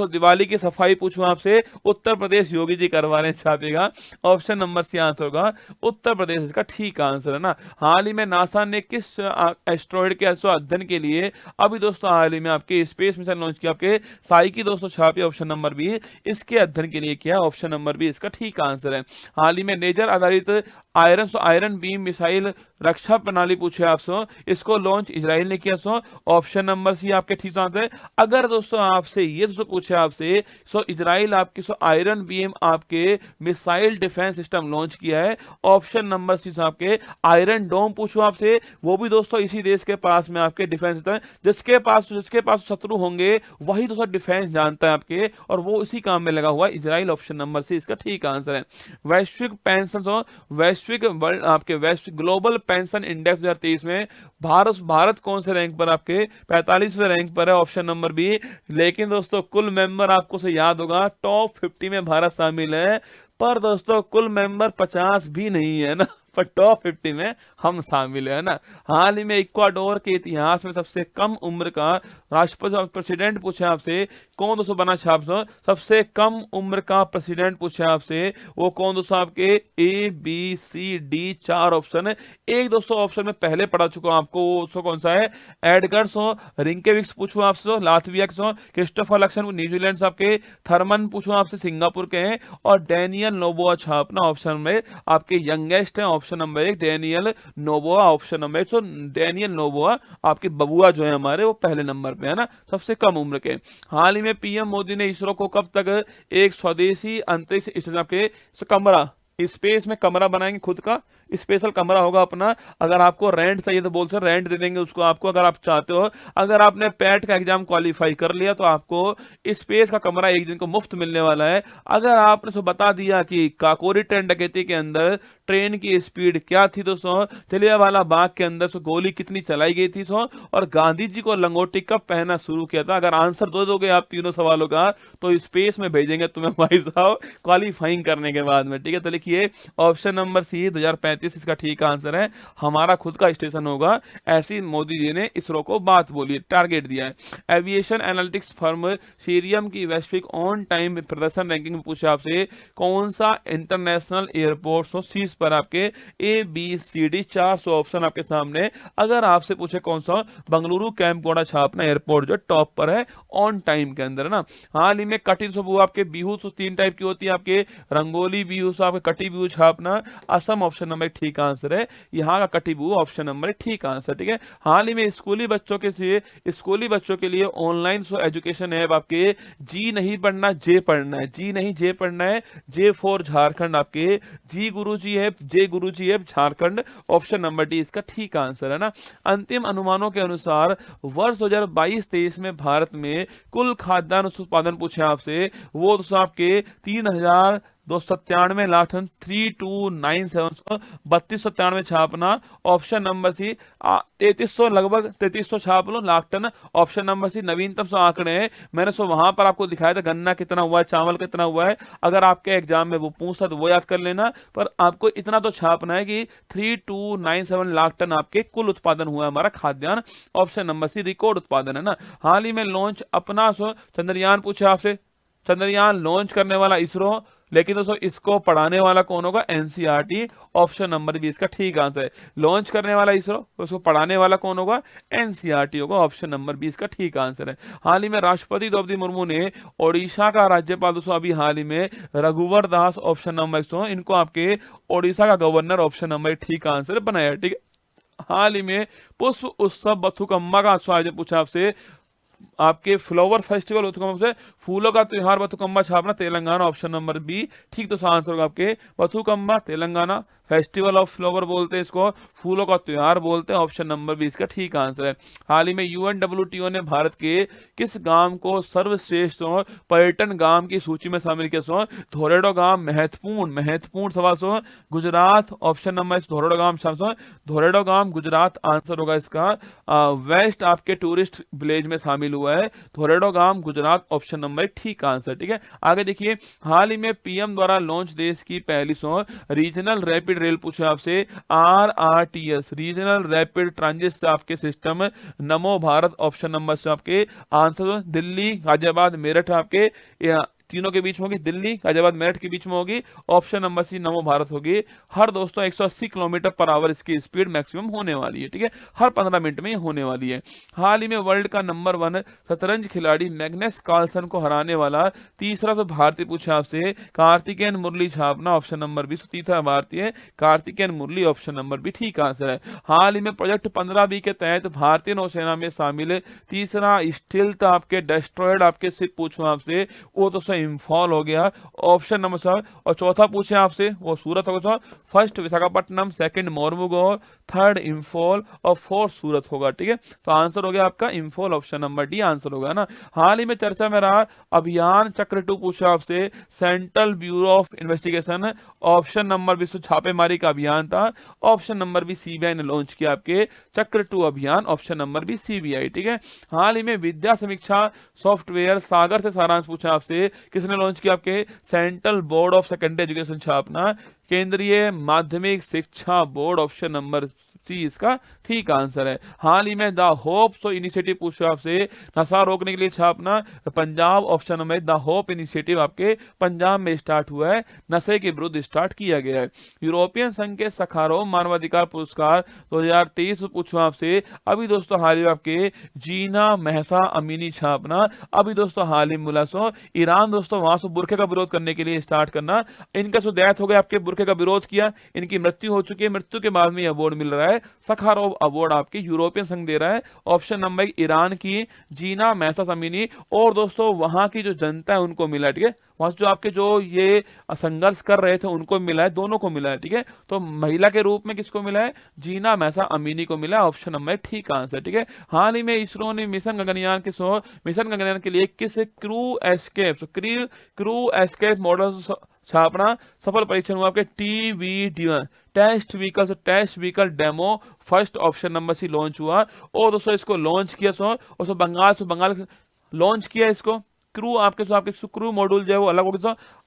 दिवाली की सफाई पूछूं आपसे, उत्तर प्रदेश योगी जी करवा रहे हैं छापेगा, ऑप्शन नंबर सी आंसर होगा उत्तर प्रदेश इसका ठीक आंसर है ना। हाल ही में नासा ने किस एस्ट्रॉइड के अध्ययन के लिए अभी दोस्तों हाल ही में आपके स्पेस मिशन लॉन्च किया? आपके साई की दोस्तों छापी, ऑप्शन नंबर बी इसके अध्ययन के लिए किया, ऑप्शन नंबर बी इसका ठीक आंसर है। हाल ही में लेजर आधारित आयरन बीम मिसाइल रक्षा प्रणाली पूछे आपसे, इसको लॉन्च इजराइल ने किया, सो ऑप्शन नंबर सी आपके ठीक आंसर है। अगर दोस्तों आपसे ये दोस्तों पूछे आपसे इजराइल आपके आयरन बीम आपके मिसाइल डिफेंस सिस्टम लॉन्च किया है, ऑप्शन नंबर सी आपके आयरन डोम पूछो आपसे, वो भी दोस्तों इसी देश के पास में आपके डिफेंस सिस्टम, जिसके पास शत्रु होंगे वही दोस्तों डिफेंस जानता है आपके, और वो इसी काम में लगा हुआ है इजराइल, ऑप्शन नंबर सी इसका ठीक आंसर है। वैश्विक पेंशन वैश्विक ग्लोबल पेंशन इंडेक्स 2023 में भारत कौन से रैंक पर? आपके 45वें रैंक पर है, ऑप्शन नंबर बी। लेकिन दोस्तों कुल मेंबर आपको से याद होगा टॉप 50 में भारत शामिल है, पर दोस्तों कुल मेंबर 50 भी नहीं है ना, पर टॉप 50 में हम शामिल है ना। हाल ही में इक्वाडोर के इतिहास में सबसे कम उम्र का राष्ट्रपति प्रेसिडेंट पूछे आपसे, कौन दोस्तों बना छाप? सबसे कम उम्र का प्रेसिडेंट पूछे आपसे, वो कौन दोस्तों? आपके ABCD 4 ऑप्शन है। एक दोस्तों ऑप्शन में पहले पढ़ा चुका हूं आपको, वो कौन सा है? एडगर्स रिंकेविक्स पूछूं आपसे, लातविया के, क्रिस्टोफर लक्सन न्यूजीलैंड से, आपके थर्मन पूछूं आपसे सिंगापुर के हैं, और डैनियल नोबोआ छापना ऑप्शन में आपके यंगेस्ट है, option number 1 Daniel Noboa, option number 1। Daniel Noboa आपके बबुआ जो है हमारे, वो पहले नंबर पे है ना, सबसे कम उम्र के। हाल ही में पीएम मोदी ने इसरो को कब तक एक स्वदेशी अंतरिक्ष स्टेशन आपके कमरा स्पेस में कमरा बनाएंगे, खुद का स्पेशल कमरा होगा अपना। अगर आपको रेंट चाहिए तो बोल सर रेंट दे देंगे उसको आपको, अगर आप चाहते हो। अगर आपने पैट का एग्जाम क्वालिफाई कर लिया तो आपको स्पेस का कमरा एक दिन को मुफ्त मिलने वाला है। अगर आपने सो बता दिया कि काकोरी ट्रेन डकैती के अंदर ट्रेन की स्पीड क्या थी दोस्तों, जलियांवाला बाग के अंदर सो गोली कितनी चलाई गई थी सो, और गांधी जी को लंगोटी कब पहनना शुरू किया था? अगर आंसर दे दोगे आप तीनों सवालों का तो स्पेस में भेजेंगे तुम्हें भाई साहब क्वालिफाइंग करने के बाद में। ठीक है, तो लिखिए ऑप्शन नंबर सी 2035 इसका ठीक आंसर है, हमारा खुद का स्टेशन होगा। ऐसी मोदी जी ने इसरो को बात बोली, टारगेट दिया है। एविएशन एनालिटिक्स फर्म सीरियम की वैश्विक ऑन टाइम प्रदर्शन रैंकिंग में पूछा आपसे, कौन सा इंटरनेशनल एयरपोर्ट शीर्ष पर? आपके ABCD 400 ऑप्शन आपके सामने। अगर आपसे पूछे कौन सा? बंगलुरु कैंपगौड़ा छापना एयरपोर्ट जो टॉप पर है ऑन टाइम के अंदर ना। हाल ही में कटी आपके बिहू 3 टाइप की होती है, आपके रंगोली बिहू आपके कटी बिहू छापना, असम ऑप्शन नंबर ठीक आंसर है, यहाँ का कटी बिहू ऑप्शन नंबर ठीक आंसर। ठीक है, हाल ही में स्कूली बच्चों के लिए ऑनलाइन एजुकेशन ऐप आपके जी नहीं पढ़ना जे पढ़ना है, जी नहीं जे पढ़ना है, जे फॉर झारखंड आपके जी गुरुजी है, जे गुरुजी है झारखंड, ऑप्शन नंबर डी इसका ठीक आंसर है ना। अंतिम अनुमानों के अनुसार वर्ष 2022-23 में भारत में कुल खाद्यान्न उत्पादन पूछे आपसे, वो दोस्तों आपके 297 लाख टन, 3297 3297 छापना। ऑप्शन नंबर सी 3300, लगभग 3300 छाप लो lakh ton. Option number C नवीनतम सो आंकड़े हैं, मैंने सो वहां पर आपको दिखाया था गन्ना कितना हुआ है, चावल कितना हुआ है। अगर आपके एग्जाम में वो पूछता तो वो याद कर लेना, पर आपको इतना तो छापना है कि 3297 लाख टन आपके कुल उत्पादन हुआ है हमारा खाद्यान्न। ऑप्शन नंबर सी रिकॉर्ड उत्पादन है ना। हाल ही में लॉन्च अपना सो चंद्रयान पूछा आपसे, चंद्रयान लॉन्च करने वाला इसरो, लेकिन दोस्तों इसको पढ़ाने वाला कौन होगा, एनसीईआरटी। ऑप्शन नंबर बी इसका ठीक आंसर है। लॉन्च करने वाला इसरो, उसको पढ़ाने वाला कौन होगा, एनसीईआरटी होगा। ऑप्शन नंबर बी इसका ठीक आंसर है। हाल ही में राष्ट्रपति द्रौपदी मुर्मू ने ओडिशा का राज्यपाल दोस्तों अभी हाल ही में रघुवर दास, ऑप्शन नंबर 100, इनको आपके ओडिशा का गवर्नर, ऑप्शन नंबर ठीक आंसर बनाया। ठीक है। हाल ही में पुष्प उत्सव बथुकम्मा का आयोजन पूछा आपसे, आपके फ्लावर फेस्टिवल बथुकम्मा से फूलों का त्योहार बथुकम्मा छापना तेलंगाना। ऑप्शन नंबर बी ठीक तो आंसर होगा आपके Bathukamma Telangana. Festival of flower बोलते हैं इसको, फूलों का त्योहार बोलते हैं। ऑप्शन नंबर बी इसका ठीक आंसर है। हाल ही में यूएनडब्ल्यूटीओ ने भारत के किस गांव को सर्वश्रेष्ठ पर्यटन गांव की सूची में शामिल किया सो, धोरेडो गांव महत्वपूर्ण महत्वपूर्ण सवाल सो गुजरात। ऑप्शन नंबर धोरेडो गांव धोरेडो गांव गुजरात आंसर होगा इसका। वेस्ट आपके टूरिस्ट विलेज में शामिल हुआ है धोरेडो गांव गुजरात। ऑप्शन नंबर ठीक आंसर। ठीक है, आगे देखिए, हाल ही में पीएम द्वारा लॉन्च देश की पहली रीजनल रैपिड रेल पूछा आपसे, आरआरटीएस रीजनल रैपिड ट्रांजिट आपके सिस्टम नमो भारत। ऑप्शन नंबर से आपके आंसर दिल्ली गाजियाबाद मेरठ आपके तीनों के बीच में होगी, दिल्ली गाजियाबाद मेरठ के बीच में होगी। ऑप्शन नंबर सी नमो भारत होगी। हर दोस्तों 180 किलोमीटर पर आवर इसकी स्पीड मैक्सिमम होने वाली है। ठीक है, हर 15 मिनट में होने वाली है। हाल ही में वर्ल्ड का नंबर 1 शतरंज खिलाड़ी मैग्नस कार्लसन को हराने वाला तीसरा तो भारतीय पूछा आपसे, कार्तिकेयन मुरली छापना। ऑप्शन नंबर बी तीसरा भारतीय कार्तिकेयन मुरली। ऑप्शन नंबर बी ठीक आंसर है। हाल ही में प्रोजेक्ट 15B के तहत भारतीय नौसेना में शामिल तीसरा स्टील्थ आपके डेस्ट्रॉयड आपके शिप पूछूं आपसे, वो तो इंफॉल हो गया। Option number 7। और चौथा पूछे आपसे वो सूरत होगा, first Visakhapatnam, second Mormugao, third Imphal और फोर्थ सूरत होगा। ठीक है, तो आंसर हो गया आपका Imphal. Option number D answer होगा ना। हाल ही में चर्चा में रहा अभियान चक्र 2 पूछा आपसे, Central Bureau of Investigation. Option number B छापेमारी का अभियान था। ऑप्शन नंबर बी सीबीआई ने लॉन्च किया आपके चक्र 2 अभियान। Option number B CBI. ठीक है, हाल ही में विद्या समीक्षा सॉफ्टवेयर सागर से सारांश पूछा आपसे, किसने लॉन्च किया आपके central board of secondary education छापना, केंद्रीय माध्यमिक शिक्षा बोर्ड। ऑप्शन नंबर सी इसका ठीक आंसर है। हाल ही में द होप सो इनिशिएटिव पूछो आपसे, नशा रोकने के लिए छापना Punjab. Option number the hope initiative आपके पंजाब में स्टार्ट हुआ है, नशे के विरुद्ध स्टार्ट किया गया है। यूरोपियन संघ के सखारोव मानवाधिकार पुरस्कार 2023 पूछो आपसे, अभी दोस्तों हाल ही आपके जीना महसा अमीनी छापना। अभी दोस्तों हाल ही मिला सो ईरान दोस्तों वहां से बुरखे का विरोध करने के लिए स्टार्ट करना, इनका सो डेथ हो गया, आपके बुरखे का विरोध किया, इनकी मृत्यु हो चुकी है, मृत्यु के बाद में अवार्ड मिल रहा है, सखारोव अवार्ड आपके यूरोपियन संघ दे रहा है। ऑप्शन नंबर ईरान की जीना महसा अमीनी, और दोस्तों वहां की जो जनता है उनको मिला। ठीक है, वहां जो आपके जो ये संघर्ष कर रहे थे उनको मिला है, दोनों को मिला है। ठीक है, तो महिला के रूप में किसको मिला है, जीना महसा अमीनी को मिला। ऑप्शन नंबर ठीक आंसर। ठीक है, हाल ही में इसरो ने मिशन गगनयान के लिए किस क्रू एस्केप मॉडल छापना सफल परीक्षण हुआ आपके TVD1 test vehicle demo first. Option number C launch हुआ, और दोस्तों इसको लॉन्च किया बंगाल लॉन्च किया इसको। क्रू आपके क्रू मॉड्यूल जो है वो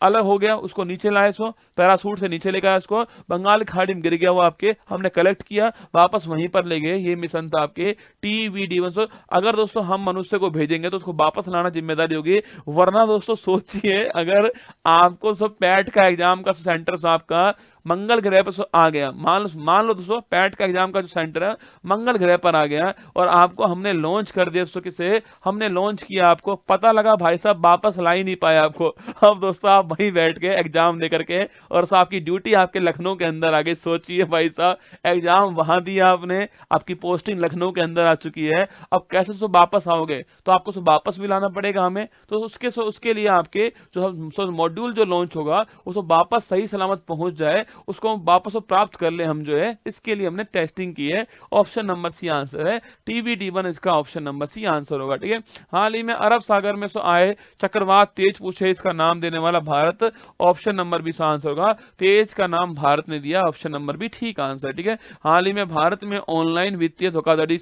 अलग हो गया, उसको नीचे लाए पैरासूट से नीचे लेकर उसको बंगाल खाड़ी में गिर गया, वो आपके हमने कलेक्ट किया वापस वहीं पर ले गए। ये मिशन था आपके TVD1। अगर दोस्तों हम मनुष्य को भेजेंगे तो उसको वापस लाना जिम्मेदारी होगी, वरना दोस्तों सोचिए अगर आपको पैट का एग्जाम का सेंटर आपका मंगल ग्रह पर आ गया, मान लो दोस्तों पैट का एग्जाम का जो सेंटर है मंगल ग्रह पर आ गया, और आपको हमने लॉन्च कर दिया दोस्तों, किसे हमने लॉन्च किया, आपको पता लगा भाई साहब वापस ला ही नहीं पाया आपको। अब दोस्तों आप वहीं बैठ के एग्जाम दे करके, और आपकी ड्यूटी आपके लखनऊ के अंदर आ गई। सोचिए भाई साहब, एग्जाम वहां दिया आपने, आपकी पोस्टिंग लखनऊ के अंदर आ चुकी है, अब कैसे वापस आओगे, तो आपको वापस भी लाना पड़ेगा हमें। तो उसके लिए आपके जो मॉड्यूल जो लॉन्च होगा उसको वापस सही सलामत पहुंच जाए, उसको वापस प्राप्त कर ले हम जो है, इसके लिए हमने टेस्टिंग की है। ऑप्शन नंबर सी आंसर है, TBD1 इसका ऑप्शन नंबर सी आंसर होगा। ठीक है, हाल ही में अरब सागर में आए चक्रवात तेज पूछे इसका नाम देने वाला Bharat, option number B answer होगा। तेज का नाम भारत ने दिया, ऑप्शन नंबर बी ठीक आंसर। ठीक है, हाल ही में भारत में ऑनलाइन वित्तीय धोखाधड़ी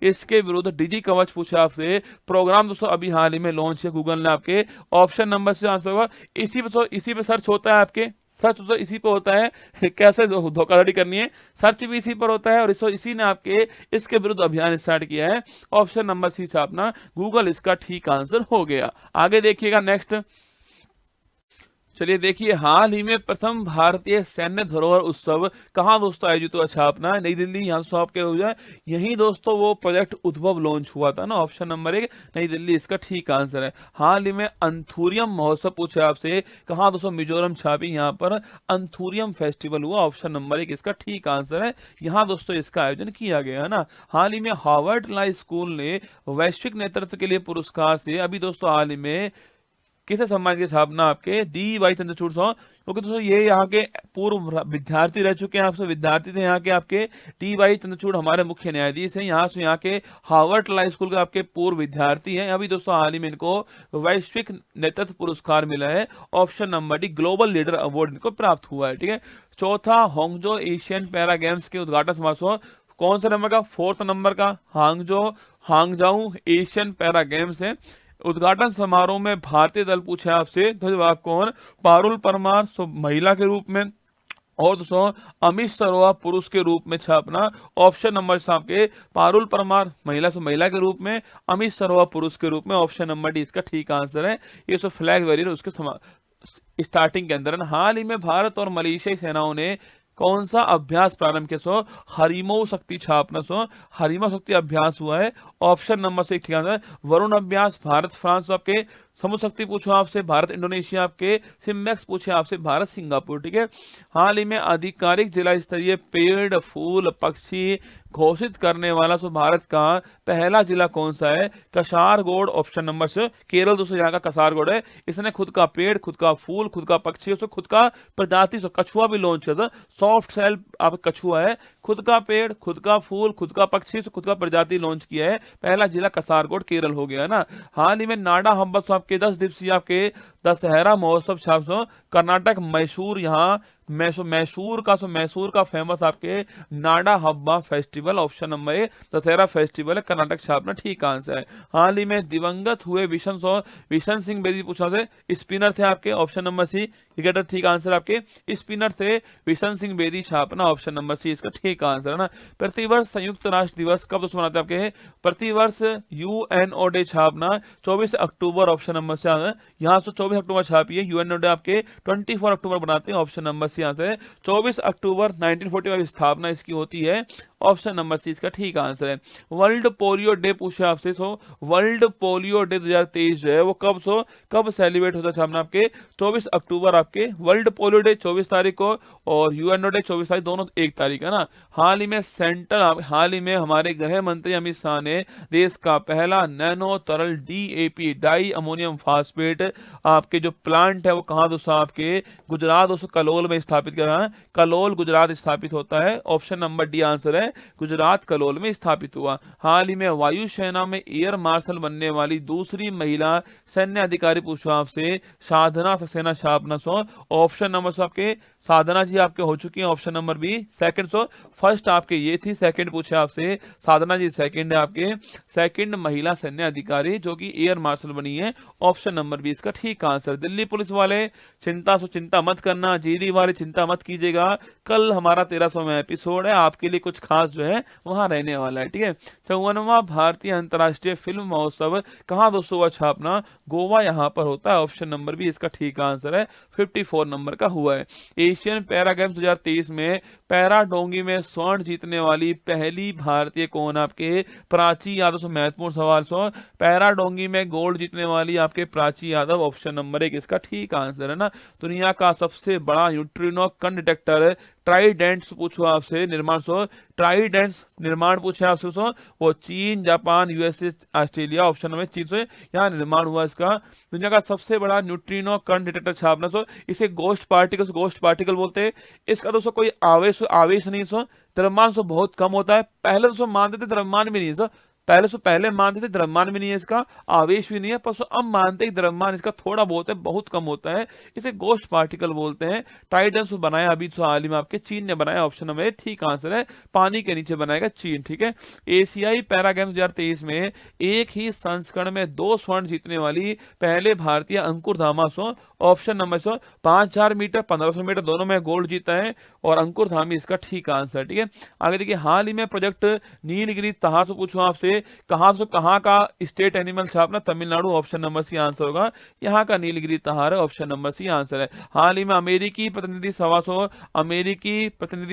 इसके विरुद्ध डिजी कवच पूछा आपसे प्रोग्राम दोस्तों अभी हाल ही में लॉन्च है गूगल ने आपके, ऑप्शन नंबर से आंसर होगा। इसी पे सर्च होता है आपके, सर्च तो इसी पे होता है कैसे धोखाधड़ी करनी है, सर्च भी इसी पर होता है, और इसी ने आपके इसके विरुद्ध अभियान स्टार्ट किया है। ऑप्शन नंबर सी से अपना गूगल इसका ठीक आंसर हो गया। आगे देखिएगा नेक्स्ट, चलिए देखिए, हाल ही में प्रथम भारतीय सैन्य धरोहर उत्सव कहाँ दोस्तों आयोजित हुआ? अच्छा अपना नई दिल्ली, यहाँ से आपके हो जाए यही दोस्तों वो प्रोजेक्ट उद्भव लॉन्च हुआ था ना, ऑप्शन नंबर 1 नई दिल्ली इसका ठीक आंसर है। हाल ही में अंथुरियम महोत्सव पूछे आपसे कहाँ दोस्तों? मिजोरम छापी, यहाँ पर अंथुरियम फेस्टिवल हुआ, ऑप्शन नंबर 1 इसका ठीक आंसर है। यहाँ दोस्तों इसका आयोजन किया गया है ना। हाल ही में हार्वर्ड ला स्कूल ने वैश्विक नेतृत्व के लिए पुरस्कार से अभी दोस्तों हाल ही में किसे सम्मानित की स्थापना आपके? DY चंद्रचूड़ क्योंकि दोस्तों ये यहाँ के पूर्व विद्यार्थी रह चुके हैं, आपसे विद्यार्थी थे यहाँ के आपके। DY चंद्रचूड़ हमारे मुख्य न्यायाधीश हैं, यहाँ के हार्वर्ड ला स्कूल के आपके पूर्व विद्यार्थी हैं। अभी दोस्तों हाल ही में इनको वैश्विक नेतृत्व पुरस्कार मिला है, option number D global leader award इनको प्राप्त हुआ है। ठीक है, चौथा हांगजो एशियन पैरा गेम्स के उद्घाटन समारोह कौन सा नंबर का? 4th नंबर का हांगजाऊ एशियन पैरा गेम्स है। उद्घाटन समारोह में भारतीय दल पूछे आपसे ध्वजवाहक कौन? पारुल परमार महिला के रूप में, और दोस्तों अमित सरोवा पुरुष के रूप में छापना, ऑप्शन नंबर आपके पारुल परमार महिला के रूप में, अमित सरोवा पुरुष के रूप में, ऑप्शन नंबर डी इसका ठीक आंसर है। ये फ्लैग वैरियर उसके स्टार्टिंग के अंदर। हाल ही में भारत और मलेशियाई सेनाओं ने कौन सा अभ्यास प्रारंभ किया? हरिमो शक्ति छापना, हरिमो शक्ति अभ्यास हुआ है, ऑप्शन नंबर से ठीक आंसर। वरुण अभ्यास भारत फ्रांस आपके, समुद्र शक्ति पूछो आपसे भारत इंडोनेशिया आपके, सिम्बेक्स पूछे आपसे भारत सिंगापुर। ठीक है, हाल ही में आधिकारिक जिला स्तरीय पेड़ फूल पक्षी घोषित करने वाला भारत का पहला जिला कौन सा है? कसारगोड, ऑप्शन नंबर से केरल दोस्तों यहाँ का कसारगोड है। इसने खुद का पेड़, खुद का फूल, खुद का पक्षी, खुद का प्रजाति कछुआ भी लॉन्च किया था। सॉफ्ट सेल आप कछुआ है, खुद का पेड़, खुद का फूल, खुद का पक्षी, खुद का प्रजाति लॉन्च किया है। पहला जिला कसारगोड केरल हो गया ना। हाल ही में नाडा हम्बस आपके 10 दिवसीय आपके दशहरा महोत्सव छाप कर्नाटक मैसूर, यहाँ मैसूर का फेमस आपके Nada Habba festival, option number A Dussehra festival है कर्नाटक छापना ठीक आंसर है। हाल ही में दिवंगत हुए विशन सिंह बेदी पूछा से स्पिनर थे आपके, ऑप्शन नंबर सी क्रिकेटर ठीक आंसर आपके। स्पिनर थे विशन सिंह बेदी छापना, ऑप्शन नंबर सी इसका ठीक आंसर है ना। प्रतिवर्ष संयुक्त राष्ट्र दिवस कब दोस्तों मनाते हैं आपके? प्रतिवर्ष UNO डे छापना 24 अक्टूबर, ऑप्शन नंबर से यहाँ से 24 अक्टूबर छापी है। UNO डे आपके 24 अक्टूबर बनाते हैं, ऑप्शन नंबर सी आंसर है। 24 अक्टूबर 1945 स्थापना इसकी होती है, ऑप्शन नंबर सी इसका ठीक आंसर है। वर्ल्ड पोलियो डे पूछे आपसे, वर्ल्ड पोलियो डे 2023 जो है वो कब सेलिब्रेट होता है आपके? 24 अक्टूबर आपके वर्ल्ड पोलियो डे 24 तारीख को, और UNO डे 24 तारीख, दोनों 1 तारीख है ना। हाल ही में हमारे गृह मंत्री अमित शाह ने देश का पहला नैनो तरल DAP डाई अमोनियम फास्फेट आपके जो प्लांट है वो कहाँ दोस्तों आपके? गुजरात दोस्तों कलोल में स्थापित किया है। कलोल गुजरात स्थापित होता है, ऑप्शन नंबर डी आंसर है, गुजरात कलोल में स्थापित हुआ। हाल ही में वायुसेना में एयर मार्शल बनने वाली दूसरी महिला सैन्य अधिकारी पूछो आपसे साधना सक्सेना छापना, ऑप्शन नंबर आपके साधना जी आपके हो चुकी है, option number B second. First आपके ये थी, सेकंड पूछे आपसे साधना जी सेकंड है आपके, सेकंड महिला सैन्य अधिकारी जो कि एयर मार्शल बनी है, ऑप्शन नंबर बी इसका ठीक आंसर। दिल्ली पुलिस वाले चिंता मत करना, जीडी वाले चिंता मत कीजिएगा, कल हमारा 1300वां एपिसोड है, आपके लिए कुछ खास जो है वहां रहने वाला है। ठीक है, 54वां भारतीय अंतर्राष्ट्रीय फिल्म महोत्सव कहाँ दोस्तों हुआ छापना? गोवा यहाँ पर होता है, ऑप्शन नंबर बी इसका ठीक आंसर है, 54 नंबर का हुआ है। एशियन पैरा गेम्स 2023 में पैरा डोंगी में स्वर्ण जीतने वाली पहली भारतीय कौन आपके? प्राची यादव से महत्वपूर्ण सवाल पैरा डोंगी में गोल्ड जीतने वाली आपके प्राची यादव, ऑप्शन नंबर 1 इसका ठीक आंसर है ना। दुनिया का सबसे बड़ा न्यूट्रिनो कण डिटेक्टर ट्राइडेंट्स पूछो आपसे निर्माण सो, ट्राइडेंट्स निर्माण पूछे आपसे सो, वो चीन, Japan, USA, Australia, option number चीन से यहाँ निर्माण हुआ इसका। दुनिया का सबसे बड़ा न्यूट्रिनो कण डिटेक्टर छापना सो, इसे गोस्ट पार्टिकल बोलते हैं। इसका दोस्तों कोई आवेश आवेश नहीं सो, द्रव्यमान सो बहुत कम होता है। पहले दोस्तों मानते थे द्रव्यमान भी नहीं है सो, पहले मानते थे द्रव्यमान भी नहीं है इसका, आवेश भी नहीं है, पर अब मानते हैं कि द्रव्यमान इसका थोड़ा बहुत है, बहुत कम होता है। इसे गोस्ट पार्टिकल बोलते हैं। टाइटन्स बनाया अभी तो हाल ही में आपके चीन ने बनाया, ऑप्शन नंबर ठीक आंसर है, पानी के नीचे बनाएगा चीन। ठीक है, एशियाई पैरा गेम्स 2023 में एक ही संस्करण में 2 स्वर्ण जीतने वाली पहले भारतीय अंकुर धामा सो, ऑप्शन नंबर सो 5000 मीटर 1500 मीटर दोनों में गोल्ड जीता है, और अंकुर धामी इसका ठीक आंसर। ठीक है, आगे देखिए, हाल ही में प्रोजेक्ट नीलगिरी तहार से पूछूं आपसे, कहाँ का स्टेट एनिमल छापना, Tamil Nadu, option number C answer होगा, यहाँ का नीलगिरी तहार है, ऑप्शन नंबर सी आंसर है। हाल ही में अमेरिकी प्रतिनिधि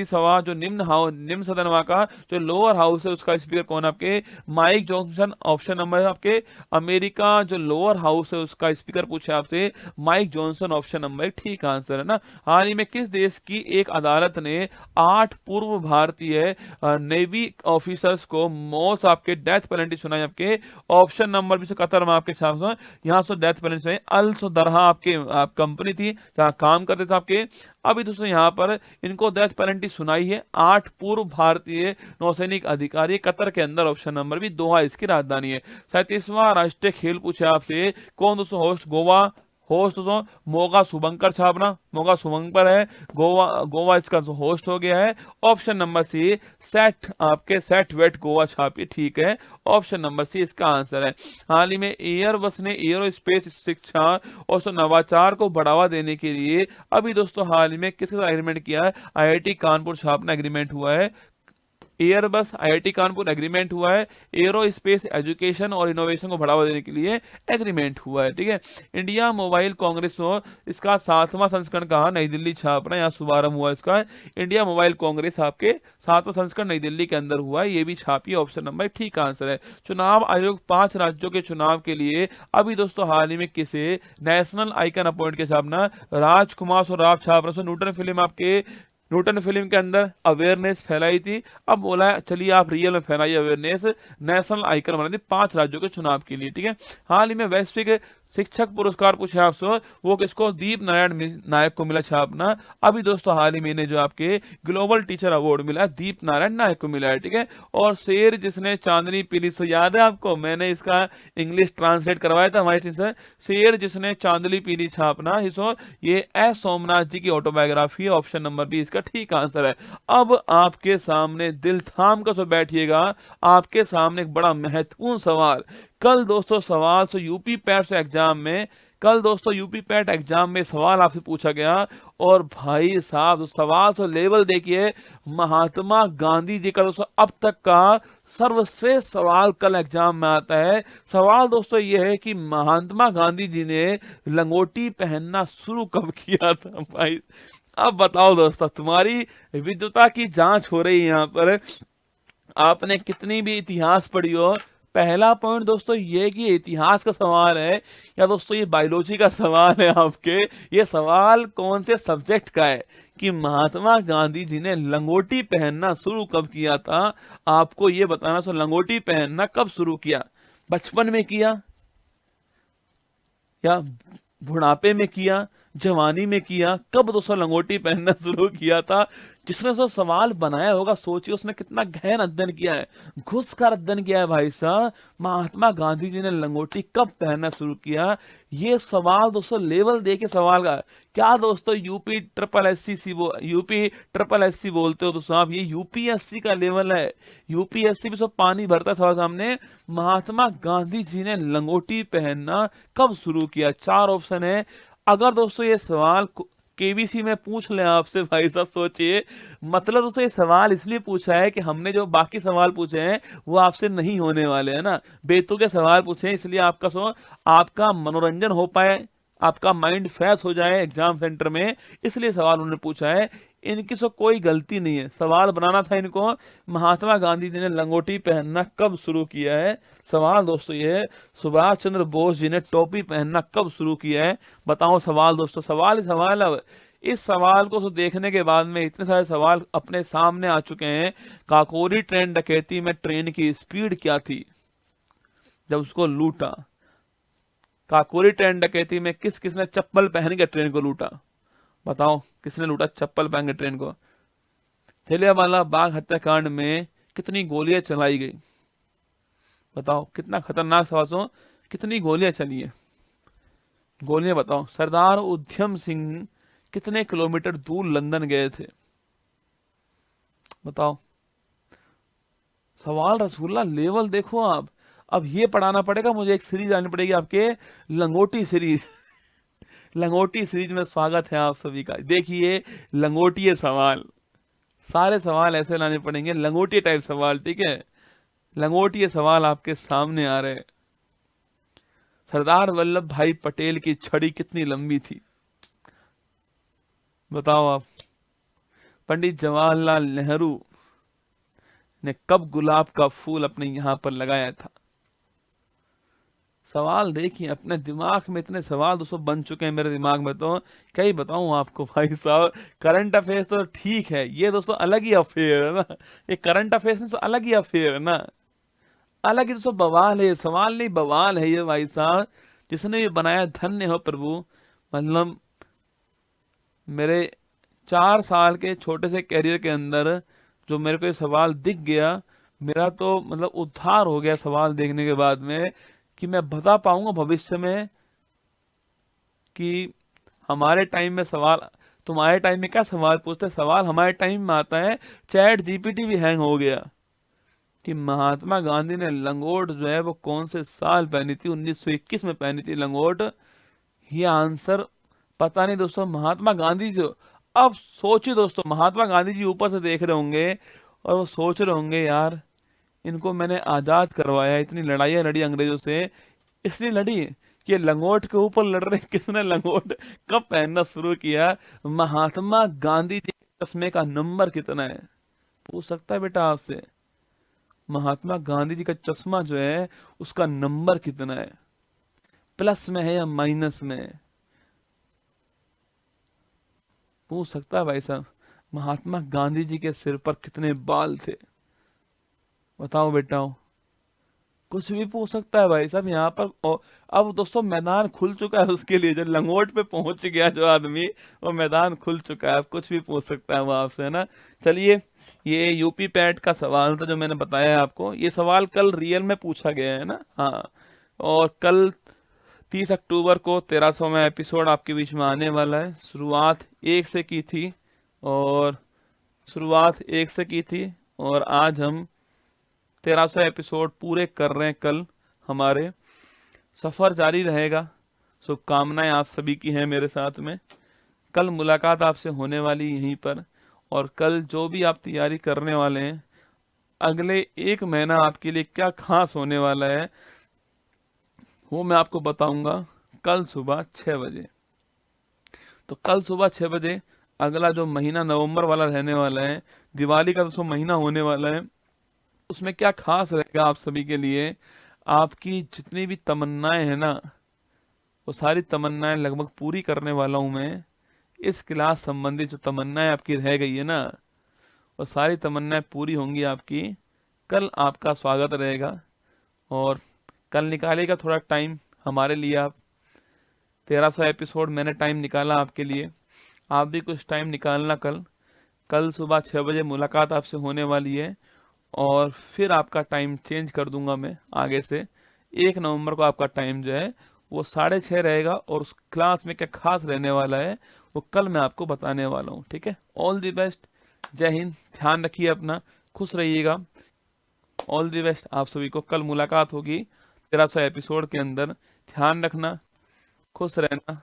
सभा जो निम्न सदन वहां का जो लोअर हाउस है उसका स्पीकर कौन है आपके, माइक जॉनसन, ऑप्शन नंबर आपके अमेरिका जो लोअर हाउस है उसका स्पीकर पूछे आपसे माइक जॉनसन, ऑप्शन नंबर ठीक आंसर है ना। हाल ही में किस देश की एक अदालत ने 8 पूर्व भारतीय नेवी ऑफिसर्स को मौत आपके डेथ पेनल्टी सुनाई आपके, ऑप्शन नंबर भी से कतर में आपके साथ यहाँ से डेथ पेनल्टी सुनाई। अल दरहा आपके कंपनी थी जहाँ काम करते थे आपके, अभी दोस्तों यहाँ पर इनको डेथ पेनल्टी सुनाई है 8 पूर्व भारतीय नौसैनिक अधिकारी कतर के अंदर, ऑप्शन नंबर भी दोहा इसकी राजधानी है। 37वां राष्ट्रीय खेल पूछे आपसे, कौन दोस्तों होस्ट, गोवा होस्ट दोस्तों मोगा शुभंकर छापना, मोगा शुभंकर है, गोवा इसका होस्ट हो गया है, ऑप्शन नंबर सी सेट वेट गोवा छापिए, ठीक है, ऑप्शन नंबर सी इसका आंसर है। हाल ही में एयरबस ने एरोस्पेस शिक्षा और नवाचार को बढ़ावा देने के लिए अभी दोस्तों हाल ही में किसके साथ एग्रीमेंट किया है, आईआईटी कानपुर छापना एग्रीमेंट हुआ है, एयरबस आईआईटी कानपुर एग्रीमेंट हुआ है, एरोस्पेस एजुकेशन और इनोवेशन को बढ़ावा देने के लिए एग्रीमेंट हुआ है। ठीक है, इंडिया मोबाइल कांग्रेस हो इसका 7वां संस्करण कहा, नई दिल्ली छापना, यहाँ शुभारंभ हुआ इसका, इंडिया मोबाइल कांग्रेस आपके 7वां संस्करण नई दिल्ली के अंदर हुआ है, ये भी छापिए, ऑप्शन नंबर ठीक आंसर है। चुनाव आयोग 5 राज्यों के चुनाव के लिए अभी दोस्तों हाल ही में किसे नेशनल आइकन अपॉइंट के छापना, राजकुमार और राव छापना, न्यूटन फिल्म के अंदर अवेयरनेस फैलाई थी, अब बोला है चलिए आप रियल में फैलाइए अवेयरनेस, नेशनल आइकन बना दी 5 राज्यों के चुनाव के लिए। ठीक है, हाल ही में वैश्विक शिक्षक पुरस्कार पूछे आपसे, वो किसको, दीप नारायण नायक को मिला छापना, अभी दोस्तों हाल ही में जो आपके ग्लोबल टीचर अवार्ड मिला दीप नारायण नायक को मिला है। ठीक है, और शेर जिसने चांदनी पीली सो, याद है आपको, मैंने इसका इंग्लिश ट्रांसलेट करवाया था हमारे टीचर, शेर जिसने चांदनी पीली छापना हिस्सो, ये एस सोमनाथ जी की ऑटोबायोग्राफी है, ऑप्शन नंबर बी इसका ठीक आंसर है। अब आपके सामने दिल थाम कर सो बैठिएगा, आपके सामने एक बड़ा महत्वपूर्ण सवाल, कल दोस्तों सवाल से यूपी पैट एग्जाम में सवाल आपसे पूछा गया, और भाई साहब सवाल से लेवल देखिए, महात्मा गांधी जी का दोस्तों अब तक का सर्वश्रेष्ठ सवाल कल एग्जाम में आता है। सवाल दोस्तों ये है कि महात्मा गांधी जी ने लंगोटी पहनना शुरू कब किया था। भाई अब बताओ दोस्तों, तुम्हारी विद्वता की जांच हो रही है यहाँ पर, आपने कितनी भी इतिहास पढ़ी हो, पहला पॉइंट दोस्तों ये कि इतिहास का सवाल है या दोस्तों ये बायोलॉजी का सवाल है आपके, ये सवाल कौन से सब्जेक्ट का है कि महात्मा गांधी जी ने लंगोटी पहनना शुरू कब किया था, आपको ये बताना। सो लंगोटी पहनना कब शुरू किया, बचपन में किया या बुढ़ापे में किया, जवानी में किया, कब दोस्तों लंगोटी पहनना शुरू किया था। जिसने सो सवाल बनाया होगा सोचिए उसने कितना गहन अध्ययन किया है, घुस कर अध्ययन किया है भाई साहब, महात्मा गांधी जी ने लंगोटी कब पहनना शुरू किया। ये सवाल दोस्तों लेवल देके सवाल का, क्या दोस्तों यूपी ट्रिपल एससी बोलते हो दोस्तों आप, ये यूपीएससी का लेवल है, यूपीएससी भी सब पानी भरता है सवाल सामने। महात्मा गांधी जी ने लंगोटी पहनना कब शुरू किया, 4 ऑप्शन है। अगर दोस्तों ये सवाल केबीसी में पूछ ले आपसे, भाई साहब सोचिए, मतलब दोस्तों ये सवाल इसलिए पूछा है कि हमने जो बाकी सवाल पूछे हैं वो आपसे नहीं होने वाले हैं ना, बेतुके सवाल पूछे हैं, इसलिए आपका मनोरंजन हो पाए, आपका माइंड फ्रेश हो जाए एग्जाम सेंटर में, इसलिए सवाल उन्होंने पूछा है। इनकी सो कोई गलती नहीं है, सवाल बनाना था इनको, महात्मा गांधी जी ने लंगोटी पहनना कब शुरू किया है। सवाल दोस्तों ये है, सुभाष चंद्र बोस जी ने टोपी पहनना कब शुरू किया है, बताओ सवाल दोस्तों, सवाल ही सवाल। अब इस सवाल को देखने के बाद में इतने सारे सवाल अपने सामने आ चुके हैं। काकोरी ट्रेन डकैती में ट्रेन की स्पीड क्या थी जब उसको लूटा? काकोरी ट्रेन डकैती में किस किसने चप्पल पहन के ट्रेन को लूटा? बताओ किसने लूटा चप्पल पहन के ट्रेन को? जलियांवाला बाग हत्याकांड में कितनी गोलियां चलाई गई? बताओ कितना खतरनाक सवाल सुनो, कितनी गोलियां चली है? गोलियां बताओ। सरदार उधम सिंह कितने किलोमीटर दूर लंदन गए थे? बताओ। सवाल रसूलुल्लाह लेवल देखो आप। अब ये पढ़ाना पड़ेगा मुझे, एक सीरीज आनी पड़ेगी आपके, लंगोटी सीरीज। लंगोटी सीरीज में स्वागत है आप सभी का। देखिए लंगोटी सवाल, सारे सवाल ऐसे लाने पड़ेंगे, लंगोटी टाइप सवाल, ठीक है? लंगोटी सवाल आपके सामने आ रहे। सरदार वल्लभ भाई पटेल की छड़ी कितनी लंबी थी? बताओ आप। पंडित जवाहरलाल नेहरू ने कब गुलाब का फूल अपने यहां पर लगाया था? सवाल देखिए, अपने दिमाग में इतने सवाल दोस्तों बन चुके हैं मेरे दिमाग में, तो क्या ही बताऊं आपको भाई साहब। करंट अफेयर्स तो ठीक है, ये दोस्तों अलग ही अफेयर है ना, ये करंट अफेयर्स में तो अलग ही अफेयर है ना, अलग ही दोस्तों बवाल है, सवाल नहीं बवाल है ये भाई साहब। जिसने भी बनाया धन्य हो प्रभु। मतलब मेरे 4 साल के छोटे से कैरियर के अंदर जो मेरे को ये सवाल दिख गया, मेरा तो मतलब उद्धार हो गया सवाल देखने के बाद में, कि मैं बता पाऊंगा भविष्य में कि हमारे टाइम में सवाल, तुम्हारे टाइम में क्या सवाल पूछते, सवाल हमारे टाइम में आता है। चैट जीपीटी भी हैंग हो गया कि महात्मा गांधी ने लंगोट जो है वो कौन से साल पहनी थी? 1921 में पहनी थी लंगोट। ये आंसर पता नहीं दोस्तों। महात्मा गांधी जो, अब सोचिए दोस्तों, महात्मा गांधी जी ऊपर से देख रहे होंगे और वो सोच रहे होंगे यार इनको मैंने आजाद करवाया, इतनी लड़ाइयाँ लड़ी अंग्रेजों से, इसलिए लड़ी कि लंगोट के ऊपर लड़ रहे। किसने लंगोट कब पहनना शुरू किया? महात्मा गांधी जी के चश्मे का नंबर कितना है? पूछ सकता है बेटा आपसे, महात्मा गांधी जी का चश्मा जो है उसका नंबर कितना है? प्लस में है या माइनस में? पूछ सकता है भाई साहब। महात्मा गांधी जी के सिर पर कितने बाल थे? बताओ बेटाओ, कुछ भी पूछ सकता है भाई साहब यहाँ पर। अब दोस्तों मैदान खुल चुका है उसके लिए, जो लंगोट पे पहुंच गया जो आदमी, वो मैदान खुल चुका है, अब कुछ भी पूछ सकता है वो आपसे, है ना। चलिए, ये यूपी पैट का सवाल था जो मैंने बताया आपको। ये सवाल कल रियल में पूछा गया है ना, हाँ। और कल 30 अक्टूबर को 1300वां एपिसोड आपके बीच में आने वाला है। शुरुआत 1 से की थी और आज हम 1300 एपिसोड पूरे कर रहे हैं। कल हमारे सफ़र जारी रहेगा। शुभकामनाएं आप सभी की हैं मेरे साथ में। कल मुलाकात आपसे होने वाली यहीं पर, और कल जो भी आप तैयारी करने वाले हैं, अगले 1 महीना आपके लिए क्या खास होने वाला है वो मैं आपको बताऊंगा कल सुबह 6 बजे। तो कल सुबह 6 बजे अगला जो महीना नवंबर वाला रहने वाला है, दिवाली का दोस्तों महीना होने वाला है, उसमें क्या खास रहेगा आप सभी के लिए। आपकी जितनी भी तमन्नाएं हैं ना, वो सारी तमन्नाएं लगभग पूरी करने वाला हूं मैं। इस क्लास संबंधी जो तमन्नाएं आपकी रह गई है ना, वो सारी तमन्नाएं पूरी होंगी आपकी। कल आपका स्वागत रहेगा, और कल निकालेगा थोड़ा टाइम हमारे लिए आप। 1300 एपिसोड मैंने टाइम निकाला आपके लिए, आप भी कुछ टाइम निकालना। कल सुबह 6 बजे मुलाकात आपसे होने वाली है, और फिर आपका टाइम चेंज कर दूंगा मैं आगे से। 1 नवंबर को आपका टाइम जो है वो 6:30 रहेगा, और उस क्लास में क्या खास रहने वाला है वो कल मैं आपको बताने वाला हूँ, ठीक है। ऑल द बेस्ट, जय हिंद, ध्यान रखिए अपना, खुश रहिएगा। ऑल द बेस्ट आप सभी को। कल मुलाकात होगी 1300 एपिसोड के अंदर। ध्यान रखना, खुश रहना,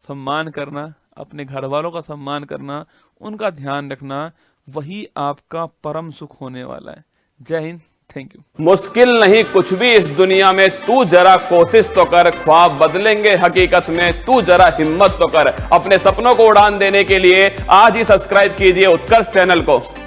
सम्मान करना, अपने घर वालों का सम्मान करना, उनका ध्यान रखना, वही आपका परम सुख होने वाला है। जय हिंद, थैंक यू। मुश्किल नहीं कुछ भी इस दुनिया में, तू जरा कोशिश तो कर, ख्वाब बदलेंगे हकीकत में, तू जरा हिम्मत तो कर। अपने सपनों को उड़ान देने के लिए आज ही सब्सक्राइब कीजिए उत्कर्ष चैनल को।